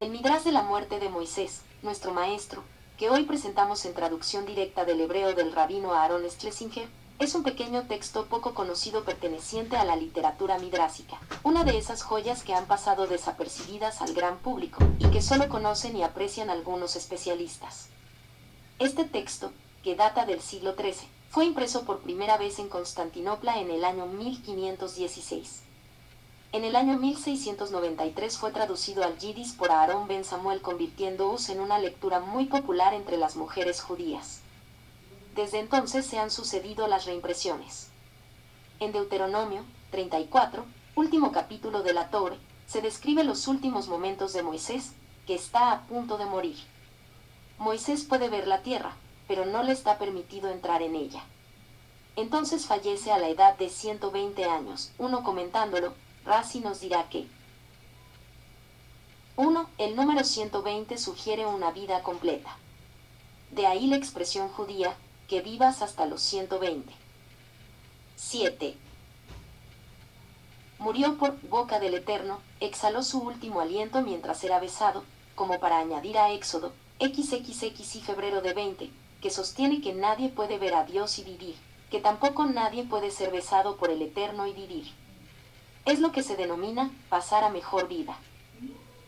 El Midrash de la muerte de Moisés, nuestro maestro, que hoy presentamos en traducción directa del hebreo del rabino Aaron Schlesinger, es un pequeño texto poco conocido perteneciente a la literatura midrásica, una de esas joyas que han pasado desapercibidas al gran público y que solo conocen y aprecian algunos especialistas. Este texto, que data del siglo XIII, fue impreso por primera vez en Constantinopla en el año 1516. En el año 1693 fue traducido al yidis por Aarón ben Samuel, convirtiéndose en una lectura muy popular entre las mujeres judías. Desde entonces se han sucedido las reimpresiones. En Deuteronomio 34, último capítulo de la Torá, se describe los últimos momentos de Moisés, que está a punto de morir. Moisés puede ver la tierra, pero no le está permitido entrar en ella. Entonces fallece a la edad de 120 años. Uno comentándolo, Rashi nos dirá que 1. El número 120 sugiere una vida completa. De ahí la expresión judía, que vivas hasta los 120. 7. Murió por boca del Eterno, exhaló su último aliento mientras era besado, como para añadir a Éxodo, XXX y febrero de 20, que sostiene que nadie puede ver a Dios y vivir, que tampoco nadie puede ser besado por el Eterno y vivir. Es lo que se denomina pasar a mejor vida.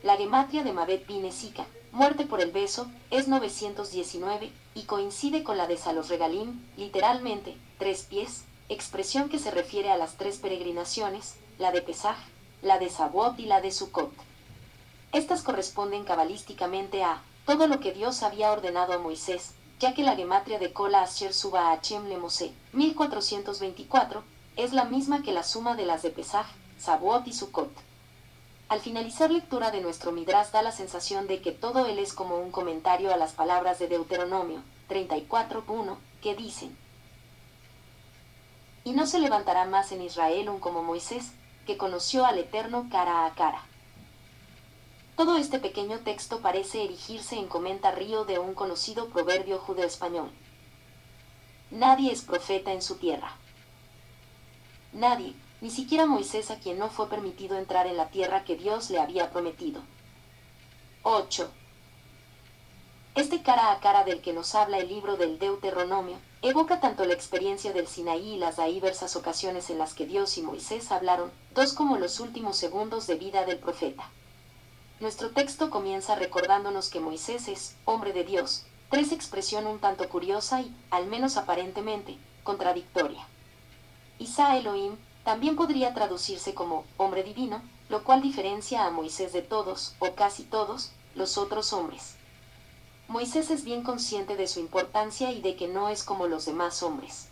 La gematria de Mabet Bine Sika, muerte por el beso, es 919 y coincide con la de Salos Regalim, literalmente, 3 pies, expresión que se refiere a las 3 peregrinaciones, la de Pesaj, la de Shavuot y la de Sukkot. Estas corresponden cabalísticamente a todo lo que Dios había ordenado a Moisés, ya que la gematria de Kola Asher Suba Hachem le Mosé, 1424, es la misma que la suma de las de Pesaj, Shavuot y Sukkot. Al finalizar lectura de nuestro Midrash da la sensación de que todo él es como un comentario a las palabras de Deuteronomio 34:1, que dicen: y no se levantará más en Israel un como Moisés, que conoció al Eterno cara a cara. Todo este pequeño texto parece erigirse en comentario de un conocido proverbio judeo-español. Nadie es profeta en su tierra. Nadie, ni siquiera Moisés, a quien no fue permitido entrar en la tierra que Dios le había prometido. 8. Este cara a cara del que nos habla el libro del Deuteronomio, evoca tanto la experiencia del Sinaí y las diversas ocasiones en las que Dios y Moisés hablaron, como los últimos segundos de vida del profeta. Nuestro texto comienza recordándonos que Moisés es hombre de Dios, 3 expresión un tanto curiosa y, al menos aparentemente, contradictoria. Isa Elohim también podría traducirse como hombre divino, lo cual diferencia a Moisés de todos, o casi todos, los otros hombres. Moisés es bien consciente de su importancia y de que no es como los demás hombres.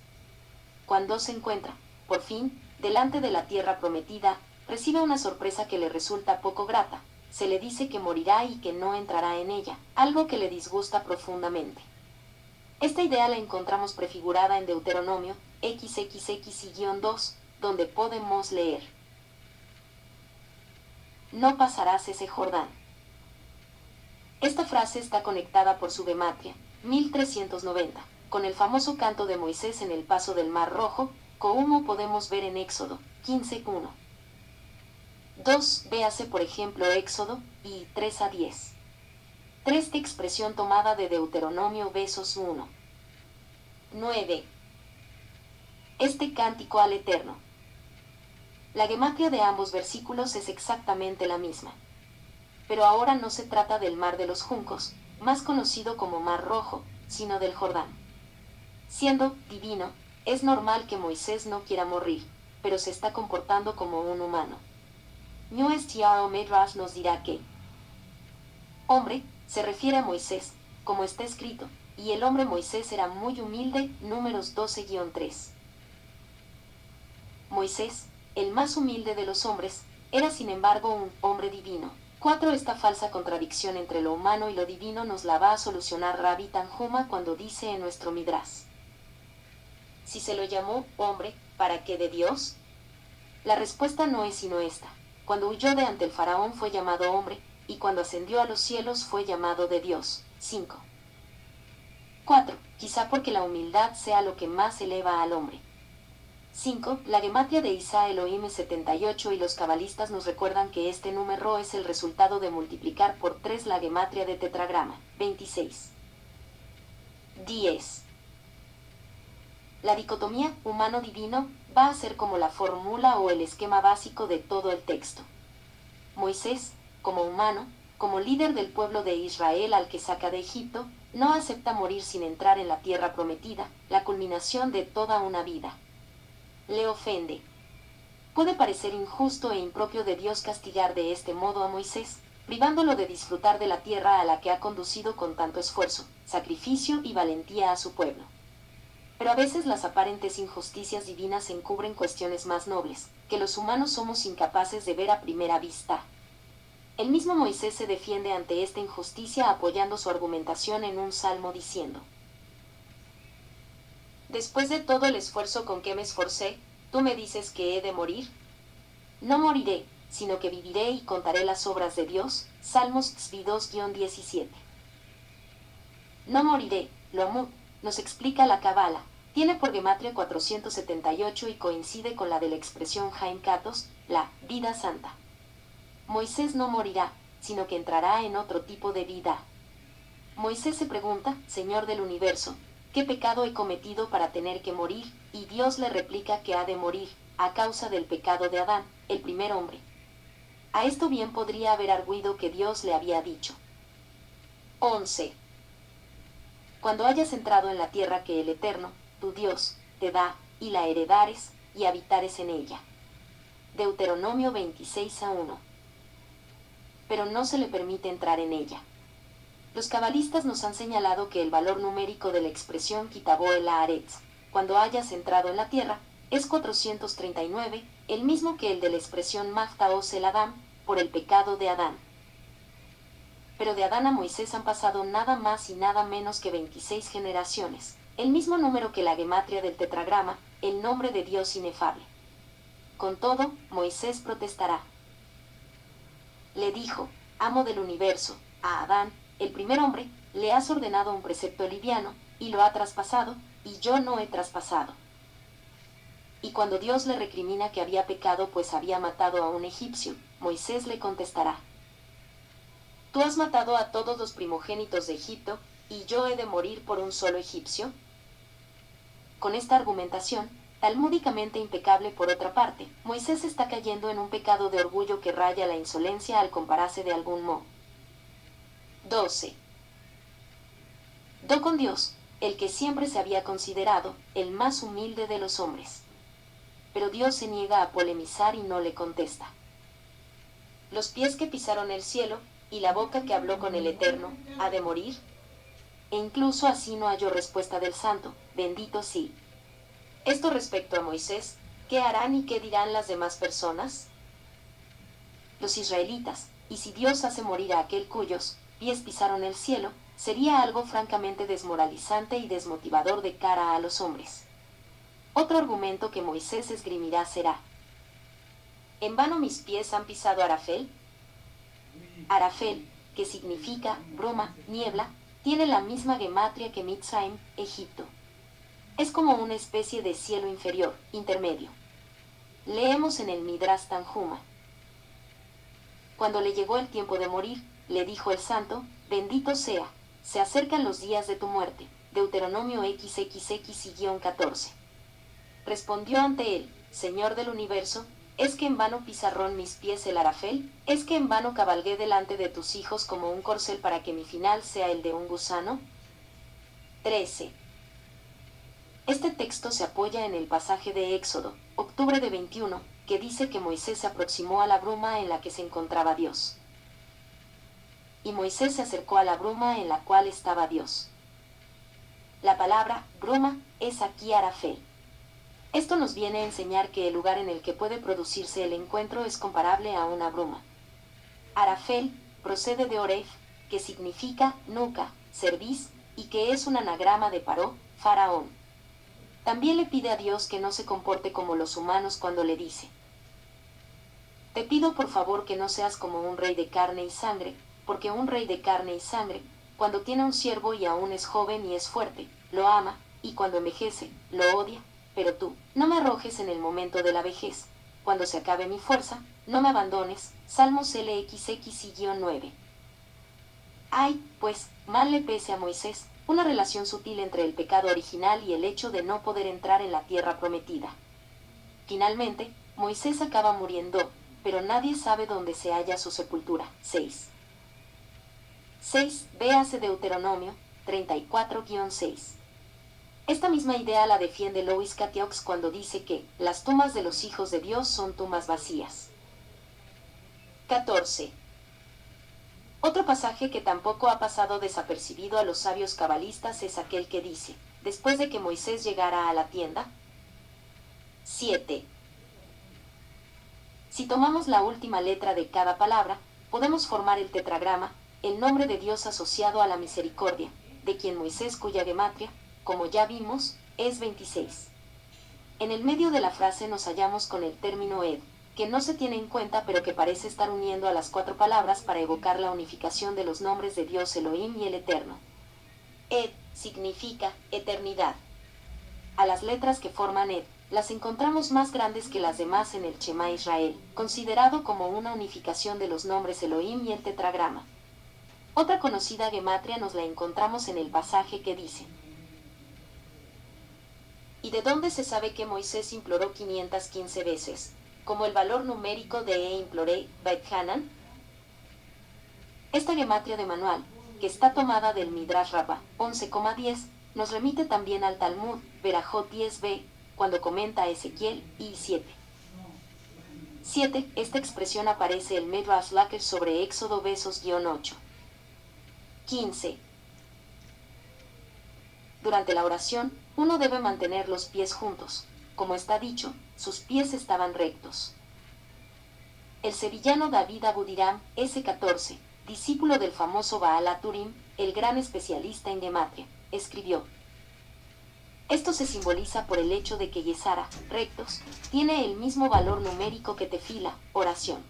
Cuando se encuentra, por fin, delante de la tierra prometida, recibe una sorpresa que le resulta poco grata. Se le dice que morirá y que no entrará en ella, algo que le disgusta profundamente. Esta idea la encontramos prefigurada en Deuteronomio XXX-2, donde podemos leer: no pasarás ese Jordán. Esta frase está conectada por su gematria, 1390, con el famoso canto de Moisés en el paso del Mar Rojo, como podemos ver en Éxodo 15:1. 2. Véase por ejemplo Éxodo, y 3-10. 3. Expresión tomada de Deuteronomio versos 1. 9. Este cántico al Eterno. La gematria de ambos versículos es exactamente la misma. Pero ahora no se trata del Mar de los Juncos, más conocido como Mar Rojo, sino del Jordán. Siendo divino, es normal que Moisés no quiera morir, pero se está comportando como un humano. Nuestro Midrash nos dirá que hombre se refiere a Moisés, como está escrito, y el hombre Moisés era muy humilde, Números 12-3. Moisés, el más humilde de los hombres, era sin embargo un hombre divino. 4. Esta falsa contradicción entre lo humano y lo divino nos la va a solucionar Rabbi Tanjuma cuando dice en nuestro Midrash: si se lo llamó hombre, ¿para qué de Dios? La respuesta no es sino esta: cuando huyó de ante el faraón fue llamado hombre, y cuando ascendió a los cielos fue llamado de Dios. 5. 4. Quizá porque la humildad sea lo que más eleva al hombre. 5. La gematria de Isa Elohim es 78 y los cabalistas nos recuerdan que este número es el resultado de multiplicar por 3 la gematria de tetragrama, 26. 10. La dicotomía humano-divino va a ser como la fórmula o el esquema básico de todo el texto. Moisés, como humano, como líder del pueblo de Israel al que saca de Egipto, no acepta morir sin entrar en la tierra prometida, la culminación de toda una vida. Le ofende. Puede parecer injusto e impropio de Dios castigar de este modo a Moisés, privándolo de disfrutar de la tierra a la que ha conducido con tanto esfuerzo, sacrificio y valentía a su pueblo. Pero a veces las aparentes injusticias divinas encubren cuestiones más nobles, que los humanos somos incapaces de ver a primera vista. El mismo Moisés se defiende ante esta injusticia apoyando su argumentación en un salmo diciendo: Después de todo el esfuerzo con que me esforcé, ¿tú me dices que he de morir? No moriré, sino que viviré y contaré las obras de Dios. Salmos 2-17. No moriré, lo nos explica la Cábala. Tiene por gematria 478 y coincide con la de la expresión Haim Katos, la vida santa. Moisés no morirá, sino que entrará en otro tipo de vida. Moisés se pregunta, Señor del universo, ¿qué pecado he cometido para tener que morir? Y Dios le replica que ha de morir, a causa del pecado de Adán, el primer hombre. A esto bien podría haber arguido que Dios le había dicho: 11. Cuando hayas entrado en la tierra que el Eterno, tu Dios, te da, y la heredares, y habitares en ella. Deuteronomio 26-1. Pero no se le permite entrar en ella. Los cabalistas nos han señalado que el valor numérico de la expresión Kitabo el Haaretz, cuando hayas entrado en la tierra, es 439, el mismo que el de la expresión Maftaos el Adam, por el pecado de Adán. Pero de Adán a Moisés han pasado nada más y nada menos que 26 generaciones, el mismo número que la gematria del tetragrama, el nombre de Dios inefable. Con todo, Moisés protestará. Le dijo, amo del universo, a Adán, el primer hombre, le has ordenado un precepto liviano, y lo ha traspasado, y yo no he traspasado. Y cuando Dios le recrimina que había pecado pues había matado a un egipcio, Moisés le contestará: Tú has matado a todos los primogénitos de Egipto, ¿y yo he de morir por un solo egipcio? Con esta argumentación, talmúdicamente impecable por otra parte, Moisés está cayendo en un pecado de orgullo que raya la insolencia al compararse de algún modo. 12. Do con Dios, el que siempre se había considerado el más humilde de los hombres. Pero Dios se niega a polemizar y no le contesta. Los pies que pisaron el cielo, y la boca que habló con el Eterno, ¿ha de morir? E incluso así no halló respuesta del santo, bendito sí. Esto respecto a Moisés, ¿qué harán y qué dirán las demás personas? Los israelitas, y si Dios hace morir a aquel cuyos pies pisaron el cielo, sería algo francamente desmoralizante y desmotivador de cara a los hombres. Otro argumento que Moisés esgrimirá será: ¿en vano mis pies han pisado Arafel? Arafel, que significa broma, niebla, tiene la misma gematria que Mitzrayim, Egipto. Es como una especie de cielo inferior, intermedio. Leemos en el Midrash Tanjuma. Cuando le llegó el tiempo de morir, le dijo el santo, bendito sea, se acercan los días de tu muerte. Deuteronomio XXX-14. Respondió ante él, Señor del universo, ¿es que en vano pisarrón mis pies el Arafel? ¿Es que en vano cabalgué delante de tus hijos como un corcel para que mi final sea el de un gusano? 13. Este texto se apoya en el pasaje de Éxodo, octubre de 21, que dice que Moisés se aproximó a la bruma en la que se encontraba Dios. Y Moisés se acercó a la bruma en la cual estaba Dios. La palabra bruma es aquí Arafel. Esto nos viene a enseñar que el lugar en el que puede producirse el encuentro es comparable a una bruma. Arafel procede de Oref, que significa nuca, cerviz, y que es un anagrama de Paró, faraón. También le pide a Dios que no se comporte como los humanos cuando le dice: Te pido por favor que no seas como un rey de carne y sangre, porque un rey de carne y sangre, cuando tiene un siervo y aún es joven y es fuerte, lo ama, y cuando envejece, lo odia. pero tú, no me arrojes en el momento de la vejez. Cuando se acabe mi fuerza, no me abandones. Salmos LXX-9. Hay, pues, mal le pese a Moisés, una relación sutil entre el pecado original y el hecho de no poder entrar en la tierra prometida. Finalmente, Moisés acaba muriendo, pero nadie sabe dónde se halla su sepultura. 6. Véase Deuteronomio 34-6. Esta misma idea la defiende Louis Catiox cuando dice que las tumbas de los hijos de Dios son tumbas vacías. 14. Otro pasaje que tampoco ha pasado desapercibido a los sabios cabalistas es aquel que dice, después de que Moisés llegara a la tienda. 7. Si tomamos la última letra de cada palabra, podemos formar el tetragrama, el nombre de Dios asociado a la misericordia, de quien Moisés, cuya gematria, como ya vimos, es 26. En el medio de la frase nos hallamos con el término Ed, que no se tiene en cuenta pero que parece estar uniendo a las 4 palabras para evocar la unificación de los nombres de Dios Elohim y el Eterno. Ed significa eternidad. A las letras que forman Ed, las encontramos más grandes que las demás en el Shema Israel, considerado como una unificación de los nombres Elohim y el tetragrama. Otra conocida gematria nos la encontramos en el pasaje que dice: ¿y de dónde se sabe que Moisés imploró 515 veces, como el valor numérico de imploré, Beit Hanan? Esta gematria de manual, que está tomada del Midrash Rabbah 11,10, nos remite también al Talmud, Berajot 10b, cuando comenta a Ezequiel, y 7. Esta expresión aparece en Midrash Lakesh sobre Éxodo Besos-8. 15. Durante la oración, uno debe mantener los pies juntos. Como está dicho, sus pies estaban rectos. El sevillano David Abudiram, S14, discípulo del famoso Baal HaTurim, el gran especialista en gematria, escribió: esto se simboliza por el hecho de que Yesara, rectos, tiene el mismo valor numérico que Tefila, oración.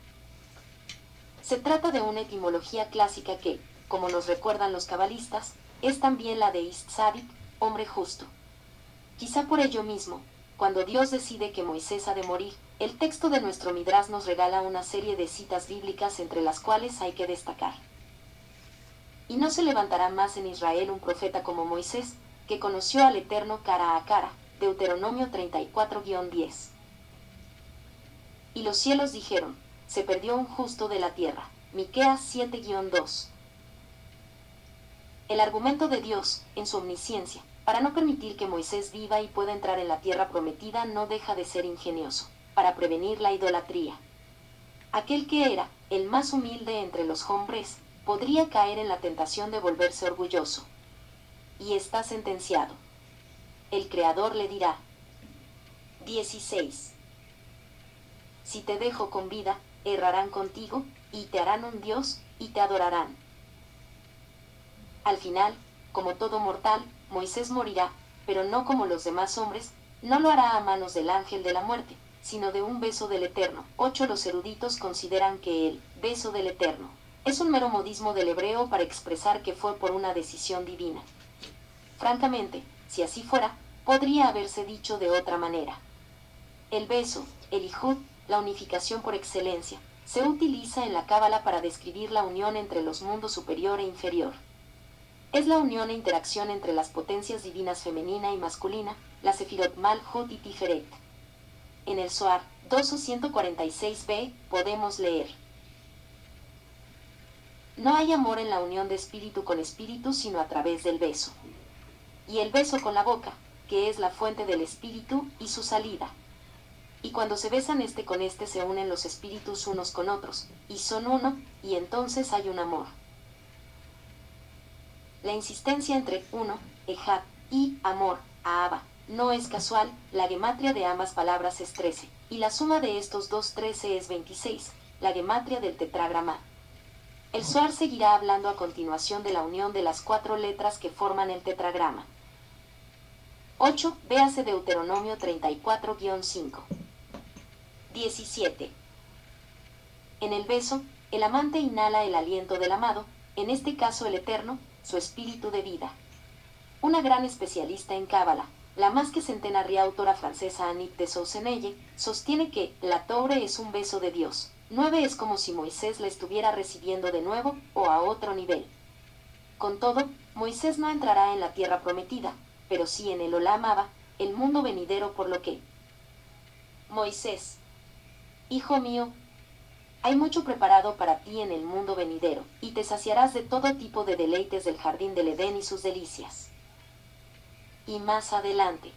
Se trata de una etimología clásica que, como nos recuerdan los cabalistas, es también la de Istzadik, hombre justo. Quizá por ello mismo, cuando Dios decide que Moisés ha de morir, el texto de nuestro Midrash nos regala una serie de citas bíblicas entre las cuales hay que destacar: y no se levantará más en Israel un profeta como Moisés, que conoció al Eterno cara a cara, Deuteronomio 34-10. Y los cielos dijeron, se perdió un justo de la tierra, Miqueas 7-2. El argumento de Dios, en su omnisciencia, para no permitir que Moisés viva y pueda entrar en la tierra prometida no deja de ser ingenioso, para prevenir la idolatría. Aquel que era el más humilde entre los hombres, podría caer en la tentación de volverse orgulloso. Y está sentenciado. El Creador le dirá: 16. Si te dejo con vida, errarán contigo, y te harán un Dios, y te adorarán. Al final, como todo mortal, Moisés morirá, pero no como los demás hombres, no lo hará a manos del ángel de la muerte, sino de un beso del Eterno. 8. Los eruditos consideran que el beso del Eterno es un mero modismo del hebreo para expresar que fue por una decisión divina. Francamente, si así fuera, podría haberse dicho de otra manera. El beso, el ijud, la unificación por excelencia, se utiliza en la Cábala para describir la unión entre los mundos superior e inferior. Es la unión e interacción entre las potencias divinas femenina y masculina, la Sefirot Malhut y Tiferet. En el Zohar 2:146b podemos leer: no hay amor en la unión de espíritu con espíritu sino a través del beso. Y el beso con la boca, que es la fuente del espíritu, y su salida. Y cuando se besan este con este se unen los espíritus unos con otros, y son uno, y entonces hay un amor. La insistencia entre uno, ejad, y amor, ahava, no es casual, la gematria de ambas palabras es 13, y la suma de estos dos 13 es 26, la gematria del tetragrama. El Zohar seguirá hablando a continuación de la unión de las 4 letras que forman el tetragrama. 8. Véase Deuteronomio 34-5. 17. En el beso, el amante inhala el aliento del amado, en este caso el Eterno, su espíritu de vida. Una gran especialista en Cábala, La más que centenaria autora francesa Annick de Sousenelle sostiene que la Toure es un beso de Dios. 9 es como si Moisés la estuviera recibiendo de nuevo o a otro nivel. Con todo, Moisés no entrará en la tierra prometida, pero sí en el Olam Abba, el mundo venidero, por lo que Moisés, hijo mío, hay mucho preparado para ti en el mundo venidero, y te saciarás de todo tipo de deleites del jardín del Edén y sus delicias. Y más adelante,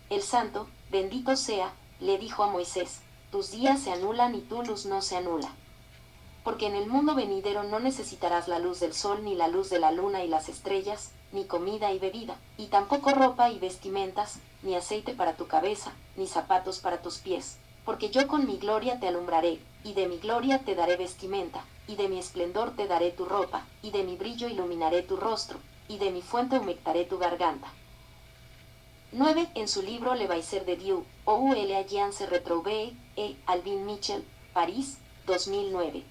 el santo, bendito sea, le dijo a Moisés, tus días se anulan y tu luz no se anula. Porque en el mundo venidero no necesitarás la luz del sol, ni la luz de la luna y las estrellas, ni comida y bebida, y tampoco ropa y vestimentas, ni aceite para tu cabeza, ni zapatos para tus pies. Porque yo con mi gloria te alumbraré, y de mi gloria te daré vestimenta, y de mi esplendor te daré tu ropa, y de mi brillo iluminaré tu rostro, y de mi fuente humectaré tu garganta. 9. En su libro Le Baiser de Dieu, ou le Alliance se retrouve, Alvin Michel, París, 2009.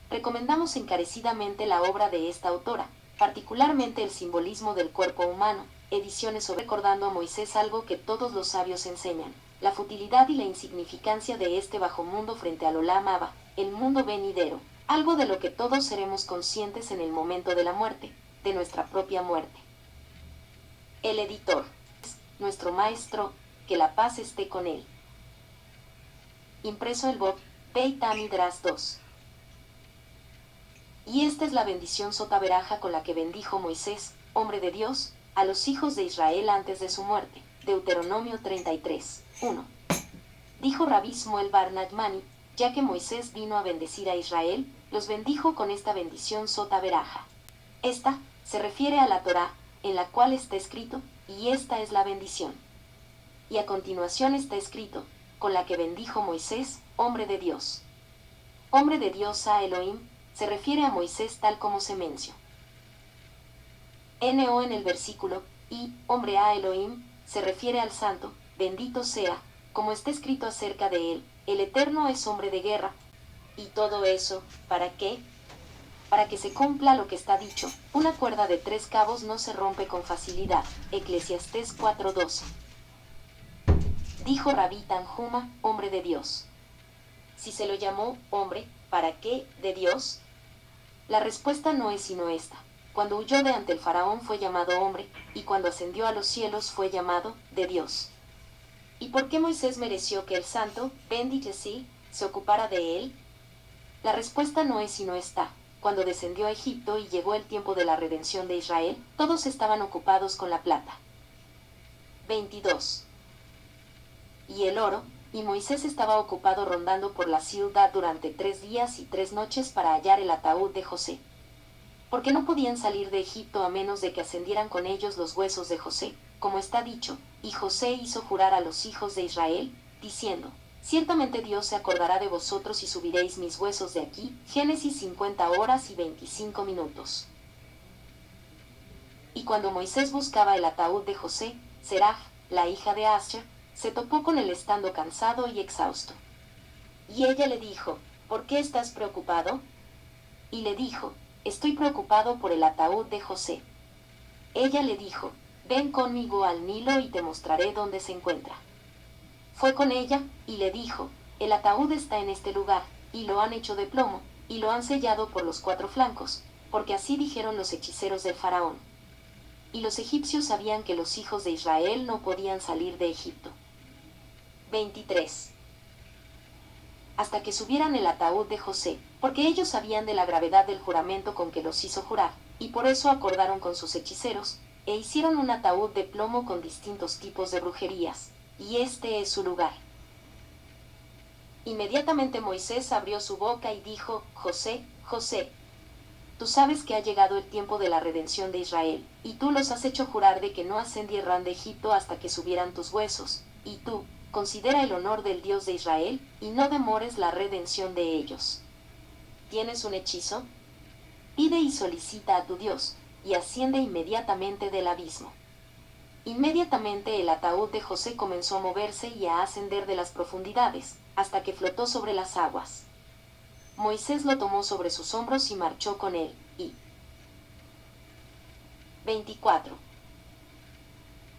Recomendamos encarecidamente la obra de esta autora, particularmente el simbolismo del cuerpo humano, ediciones sobre recordando a Moisés, algo que todos los sabios enseñan, la futilidad y la insignificancia de este bajo mundo frente al Olam Abba, el mundo venidero, algo de lo que todos seremos conscientes en el momento de la muerte, de nuestra propia muerte. El editor, nuestro maestro, que la paz esté con él. Impreso el Bob, Beit Midrash 2. Y esta es la bendición sotaveraja con la que bendijo Moisés, hombre de Dios, a los hijos de Israel antes de su muerte. Deuteronomio 33, 1. Dijo Rabí Shmuel bar Nachmani, ya que Moisés vino a bendecir a Israel, los bendijo con esta bendición sotaveraja. Esta se refiere a la Torá, en la cual está escrito, y esta es la bendición. Y a continuación está escrito, con la que bendijo Moisés, hombre de Dios. Hombre de Dios a Elohim, se refiere a Moisés tal como se mencionó. En el versículo, y, hombre a Elohim, se refiere al santo, bendito sea, como está escrito acerca de él, el Eterno es hombre de guerra. Y todo eso, ¿para qué? Para que se cumpla lo que está dicho, una cuerda de 3 cabos no se rompe con facilidad. Eclesiastés 4:12. Dijo Rabí Tanjuma, hombre de Dios. Si se lo llamó hombre, ¿para qué de Dios? La respuesta no es sino esta. Cuando huyó de ante el faraón fue llamado hombre, y cuando ascendió a los cielos fue llamado de Dios. ¿Y por qué Moisés mereció que el santo, bendito sí, se ocupara de él? La respuesta no es sino esta. Cuando descendió a Egipto y llegó el tiempo de la redención de Israel, todos estaban ocupados con la plata. 22. Y el oro, y Moisés estaba ocupado rondando por la ciudad durante 3 días y 3 noches para hallar el ataúd de José. Porque no podían salir de Egipto a menos de que ascendieran con ellos los huesos de José, como está dicho, y José hizo jurar a los hijos de Israel, diciendo, ciertamente Dios se acordará de vosotros y subiréis mis huesos de aquí. Génesis 50 horas y 25 minutos. Y cuando Moisés buscaba el ataúd de José, Seraj, la hija de Asher, se topó con él estando cansado y exhausto. Y ella le dijo, ¿por qué estás preocupado? Y le dijo, estoy preocupado por el ataúd de José. Ella le dijo, ven conmigo al Nilo y te mostraré dónde se encuentra. Fue con ella, y le dijo, el ataúd está en este lugar, y lo han hecho de plomo, y lo han sellado por los 4 flancos, porque así dijeron los hechiceros del faraón. Y los egipcios sabían que los hijos de Israel no podían salir de Egipto. 23. Hasta que subieran el ataúd de José, porque ellos sabían de la gravedad del juramento con que los hizo jurar, y por eso acordaron con sus hechiceros, e hicieron un ataúd de plomo con distintos tipos de brujerías, y este es su lugar. Inmediatamente Moisés abrió su boca y dijo, José, José, tú sabes que ha llegado el tiempo de la redención de Israel, y tú los has hecho jurar de que no ascendieran de Egipto hasta que subieran tus huesos, y tú, considera el honor del Dios de Israel, y no demores la redención de ellos. ¿Tienes un hechizo? Pide y solicita a tu Dios, y asciende inmediatamente del abismo. Inmediatamente el ataúd de José comenzó a moverse y a ascender de las profundidades, hasta que flotó sobre las aguas. Moisés lo tomó sobre sus hombros y marchó con él, y 24.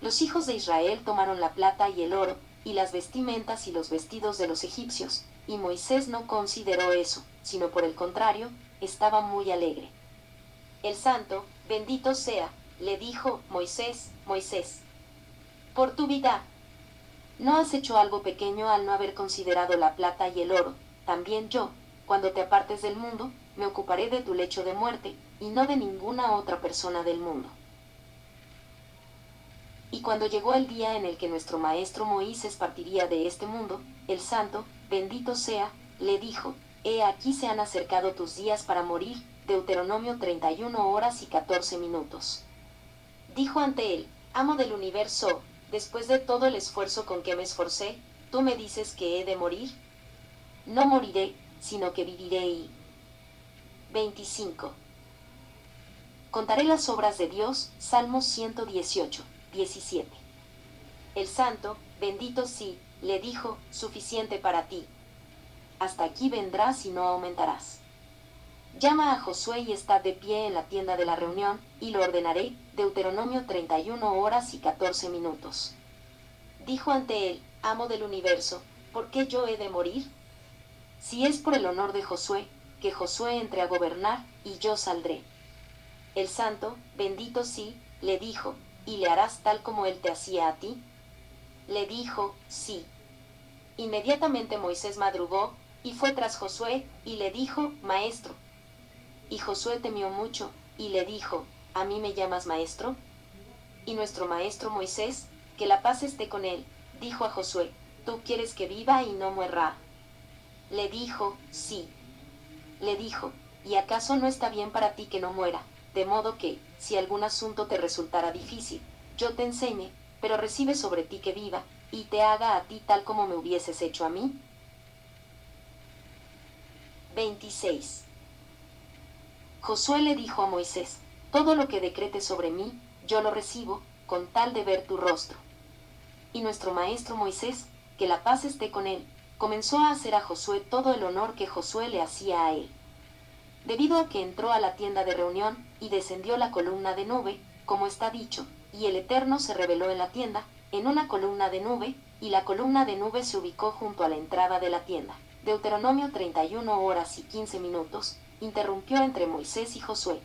Los hijos de Israel tomaron la plata y el oro, y las vestimentas y los vestidos de los egipcios, y Moisés no consideró eso, sino por el contrario, estaba muy alegre. El santo, bendito sea, le dijo, Moisés, Moisés, por tu vida, ¿no has hecho algo pequeño al no haber considerado la plata y el oro? También yo, cuando te apartes del mundo, me ocuparé de tu lecho de muerte, y no de ninguna otra persona del mundo. Y cuando llegó el día en el que nuestro maestro Moisés partiría de este mundo, el santo, bendito sea, le dijo, he aquí se han acercado tus días para morir, Deuteronomio 31 horas y 14 minutos. Dijo ante él, amo del universo, después de todo el esfuerzo con que me esforcé, ¿tú me dices que he de morir? No moriré, sino que viviré y... 25. Contaré las obras de Dios, Salmos 118, 17. El santo, bendito sí, le dijo, suficiente para ti. Hasta aquí vendrás y no aumentarás. Llama a Josué y está de pie en la tienda de la reunión, y lo ordenaré, Deuteronomio 31 horas y 14 minutos. Dijo ante él, amo del universo, ¿por qué yo he de morir? Si es por el honor de Josué, que Josué entre a gobernar, y yo saldré. El santo, bendito sí, le dijo, ¿y le harás tal como él te hacía a ti? Le dijo, sí. Inmediatamente Moisés madrugó, y fue tras Josué, y le dijo, Maestro. Y Josué temió mucho, y le dijo, ¿a mí me llamas maestro? Y nuestro maestro Moisés, que la paz esté con él, dijo a Josué, ¿tú quieres que viva y no muera? Le dijo, sí. Le dijo, ¿y acaso no está bien para ti que no muera? De modo que, si algún asunto te resultara difícil, yo te enseñe, pero recibe sobre ti que viva, y te haga a ti tal como me hubieses hecho a mí. 26. Josué le dijo a Moisés, todo lo que decretes sobre mí, yo lo recibo, con tal de ver tu rostro. Y nuestro maestro Moisés, que la paz esté con él, comenzó a hacer a Josué todo el honor que Josué le hacía a él. Debido a que entró a la tienda de reunión, y descendió la columna de nube, como está dicho, y el Eterno se reveló en la tienda, en una columna de nube, y la columna de nube se ubicó junto a la entrada de la tienda. Deuteronomio 31 horas y 15 minutos, interrumpió entre Moisés y Josué.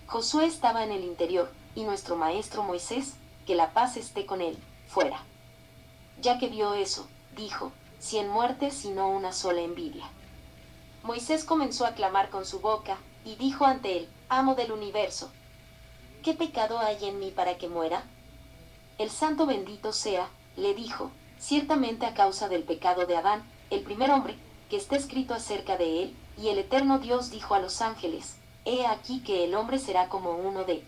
Josué estaba en el interior, y nuestro maestro Moisés, que la paz esté con él, fuera. Ya que vio eso, dijo, 100 muertes y no una sola envidia. Moisés comenzó a clamar con su boca, y dijo ante él, amo del universo, ¿qué pecado hay en mí para que muera? El santo bendito sea, le dijo, ciertamente a causa del pecado de Adán, el primer hombre, que está escrito acerca de él, y el eterno Dios dijo a los ángeles, he aquí que el hombre será como uno de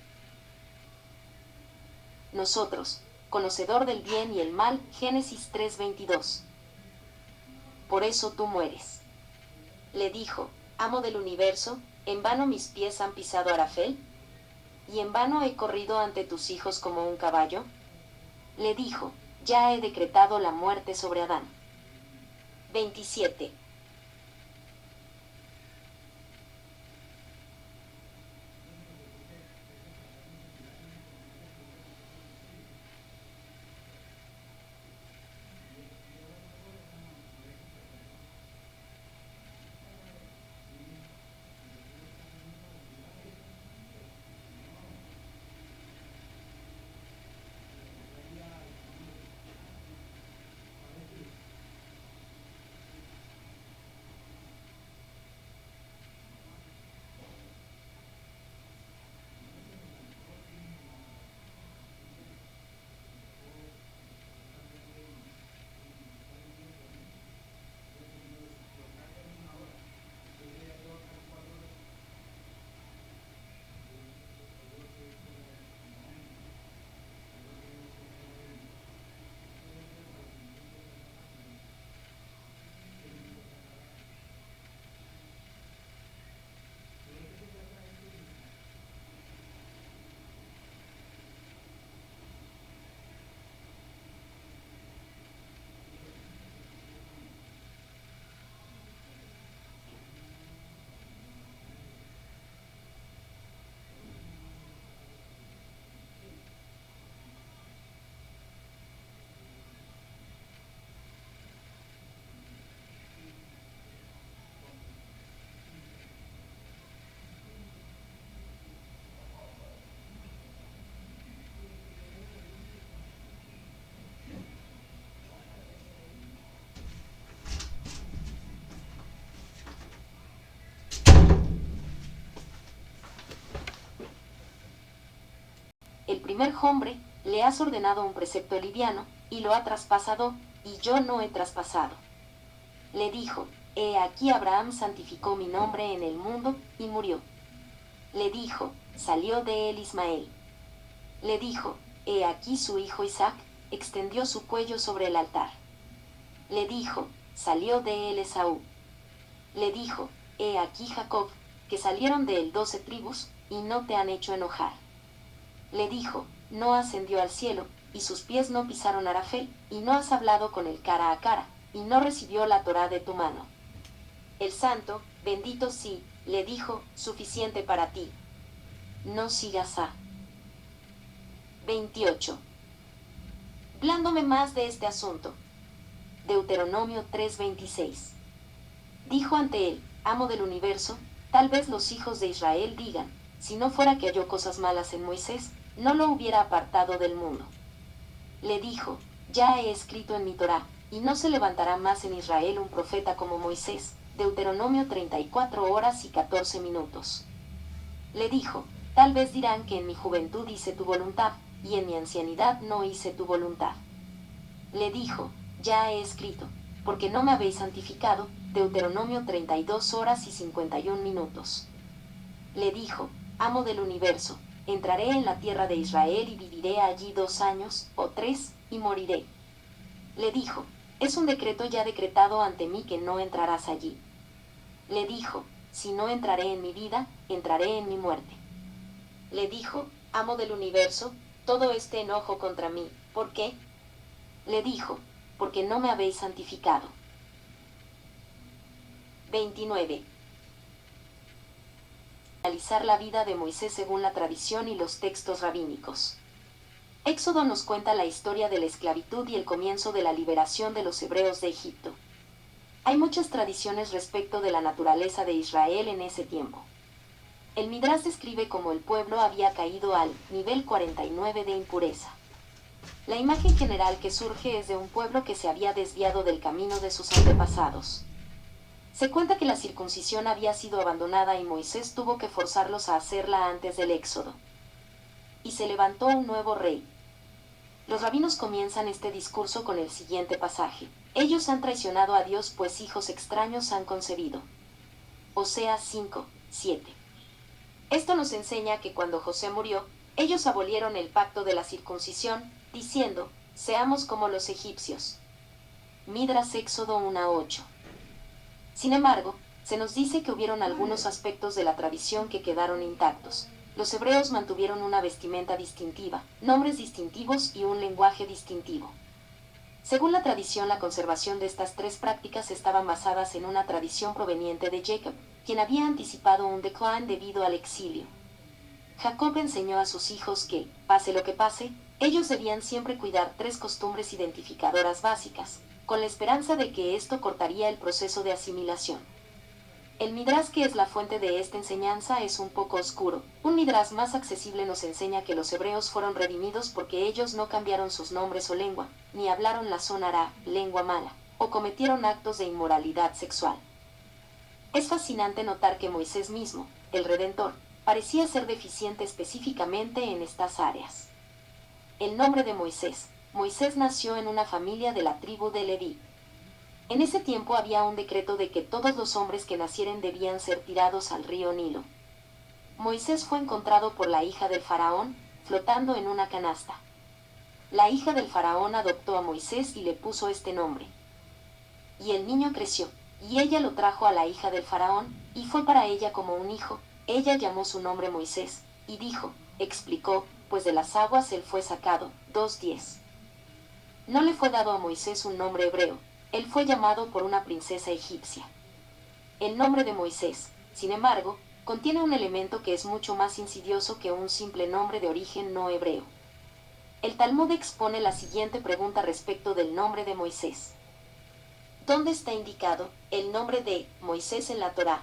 nosotros, conocedor del bien y el mal, Génesis 3:22. Por eso tú mueres. Le dijo, amo del universo, ¿en vano mis pies han pisado Arafel? ¿Y en vano he corrido ante tus hijos como un caballo? Le dijo, ya he decretado la muerte sobre Adán. 27. primer hombre, le has ordenado un precepto liviano, y lo ha traspasado, y yo no he traspasado. Le dijo, he aquí Abraham santificó mi nombre en el mundo, y murió. Le dijo, salió de él Ismael. Le dijo, he aquí su hijo Isaac, extendió su cuello sobre el altar. Le dijo, salió de él Esaú. Le dijo, he aquí Jacob, que salieron de él 12 tribus, y no te han hecho enojar. Le dijo, no ascendió al cielo, y sus pies no pisaron Arafel, y no has hablado con él cara a cara, y no recibió la Torá de tu mano. El santo, bendito sí, le dijo, suficiente para ti. No sigas a 28. Blándome más de este asunto. Deuteronomio 3:26. Dijo ante él, amo del universo, tal vez los hijos de Israel digan, si no fuera que halló cosas malas en Moisés, no lo hubiera apartado del mundo. Le dijo, ya he escrito en mi Torá, y no se levantará más en Israel un profeta como Moisés. Deuteronomio 34 horas y 14 minutos. Le dijo, tal vez dirán que en mi juventud hice tu voluntad, y en mi ancianidad no hice tu voluntad. Le dijo, ya he escrito, porque no me habéis santificado. Deuteronomio 32 horas y 51 minutos. Le dijo, amo del universo, entraré en la tierra de Israel y viviré allí 2 años, o 3, y moriré. Le dijo, es un decreto ya decretado ante mí que no entrarás allí. Le dijo, si no entraré en mi vida, entraré en mi muerte. Le dijo, amo del universo, todo este enojo contra mí, ¿por qué? Le dijo, porque no me habéis santificado. 29. Analizar la vida de Moisés según la tradición y los textos rabínicos. Éxodo nos cuenta la historia de la esclavitud y el comienzo de la liberación de los hebreos de Egipto. Hay muchas tradiciones respecto de la naturaleza de Israel en ese tiempo. El Midrash describe cómo el pueblo había caído al nivel 49 de impureza. La imagen general que surge es de un pueblo que se había desviado del camino de sus antepasados. Se cuenta que la circuncisión había sido abandonada y Moisés tuvo que forzarlos a hacerla antes del éxodo. Y se levantó un nuevo rey. Los rabinos comienzan este discurso con el siguiente pasaje. Ellos han traicionado a Dios, pues hijos extraños han concebido. Oseas 5:7. Esto nos enseña que cuando José murió, ellos abolieron el pacto de la circuncisión, diciendo, seamos como los egipcios. Midrash Éxodo 1:8. Sin embargo, se nos dice que hubieron algunos aspectos de la tradición que quedaron intactos. Los hebreos mantuvieron una vestimenta distintiva, nombres distintivos y un lenguaje distintivo. Según la tradición, la conservación de estas 3 prácticas estaban basadas en una tradición proveniente de Jacob, quien había anticipado un decline debido al exilio. Jacob enseñó a sus hijos que, pase lo que pase, ellos debían siempre cuidar 3 costumbres identificadoras básicas, con la esperanza de que esto cortaría el proceso de asimilación. El Midrash, que es la fuente de esta enseñanza, es un poco oscuro. Un Midrash más accesible nos enseña que los hebreos fueron redimidos porque ellos no cambiaron sus nombres o lengua, ni hablaron la sonará, lengua mala, o cometieron actos de inmoralidad sexual. Es fascinante notar que Moisés mismo, el Redentor, parecía ser deficiente específicamente en estas áreas. El nombre de Moisés. Moisés nació en una familia de la tribu de Leví. En ese tiempo había un decreto de que todos los hombres que nacieren debían ser tirados al río Nilo. Moisés fue encontrado por la hija del faraón, flotando en una canasta. La hija del faraón adoptó a Moisés y le puso este nombre. Y el niño creció, y ella lo trajo a la hija del faraón, y fue para ella como un hijo. Ella llamó su nombre Moisés, y dijo, explicó, pues de las aguas él fue sacado. 2:10. No le fue dado a Moisés un nombre hebreo, él fue llamado por una princesa egipcia. El nombre de Moisés, sin embargo, contiene un elemento que es mucho más insidioso que un simple nombre de origen no hebreo. El Talmud expone la siguiente pregunta respecto del nombre de Moisés. ¿Dónde está indicado el nombre de Moisés en la Torá?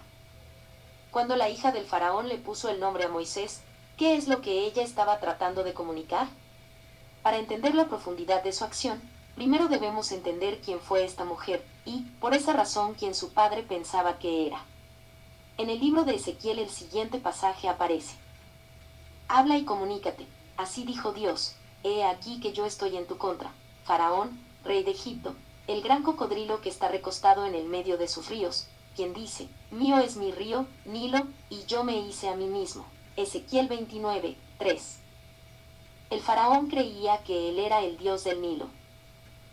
Cuando la hija del faraón le puso el nombre a Moisés, ¿qué es lo que ella estaba tratando de comunicar? Para entender la profundidad de su acción, primero debemos entender quién fue esta mujer, y, por esa razón, quién su padre pensaba que era. En el libro de Ezequiel el siguiente pasaje aparece. Habla y comunícate, Así dijo Dios, he aquí que yo estoy en tu contra, Faraón, rey de Egipto, el gran cocodrilo que está recostado en el medio de sus ríos, quien dice, mío es mi río, Nilo, y yo me hice a mí mismo. Ezequiel 29, 3. El faraón creía que él era el dios del Nilo.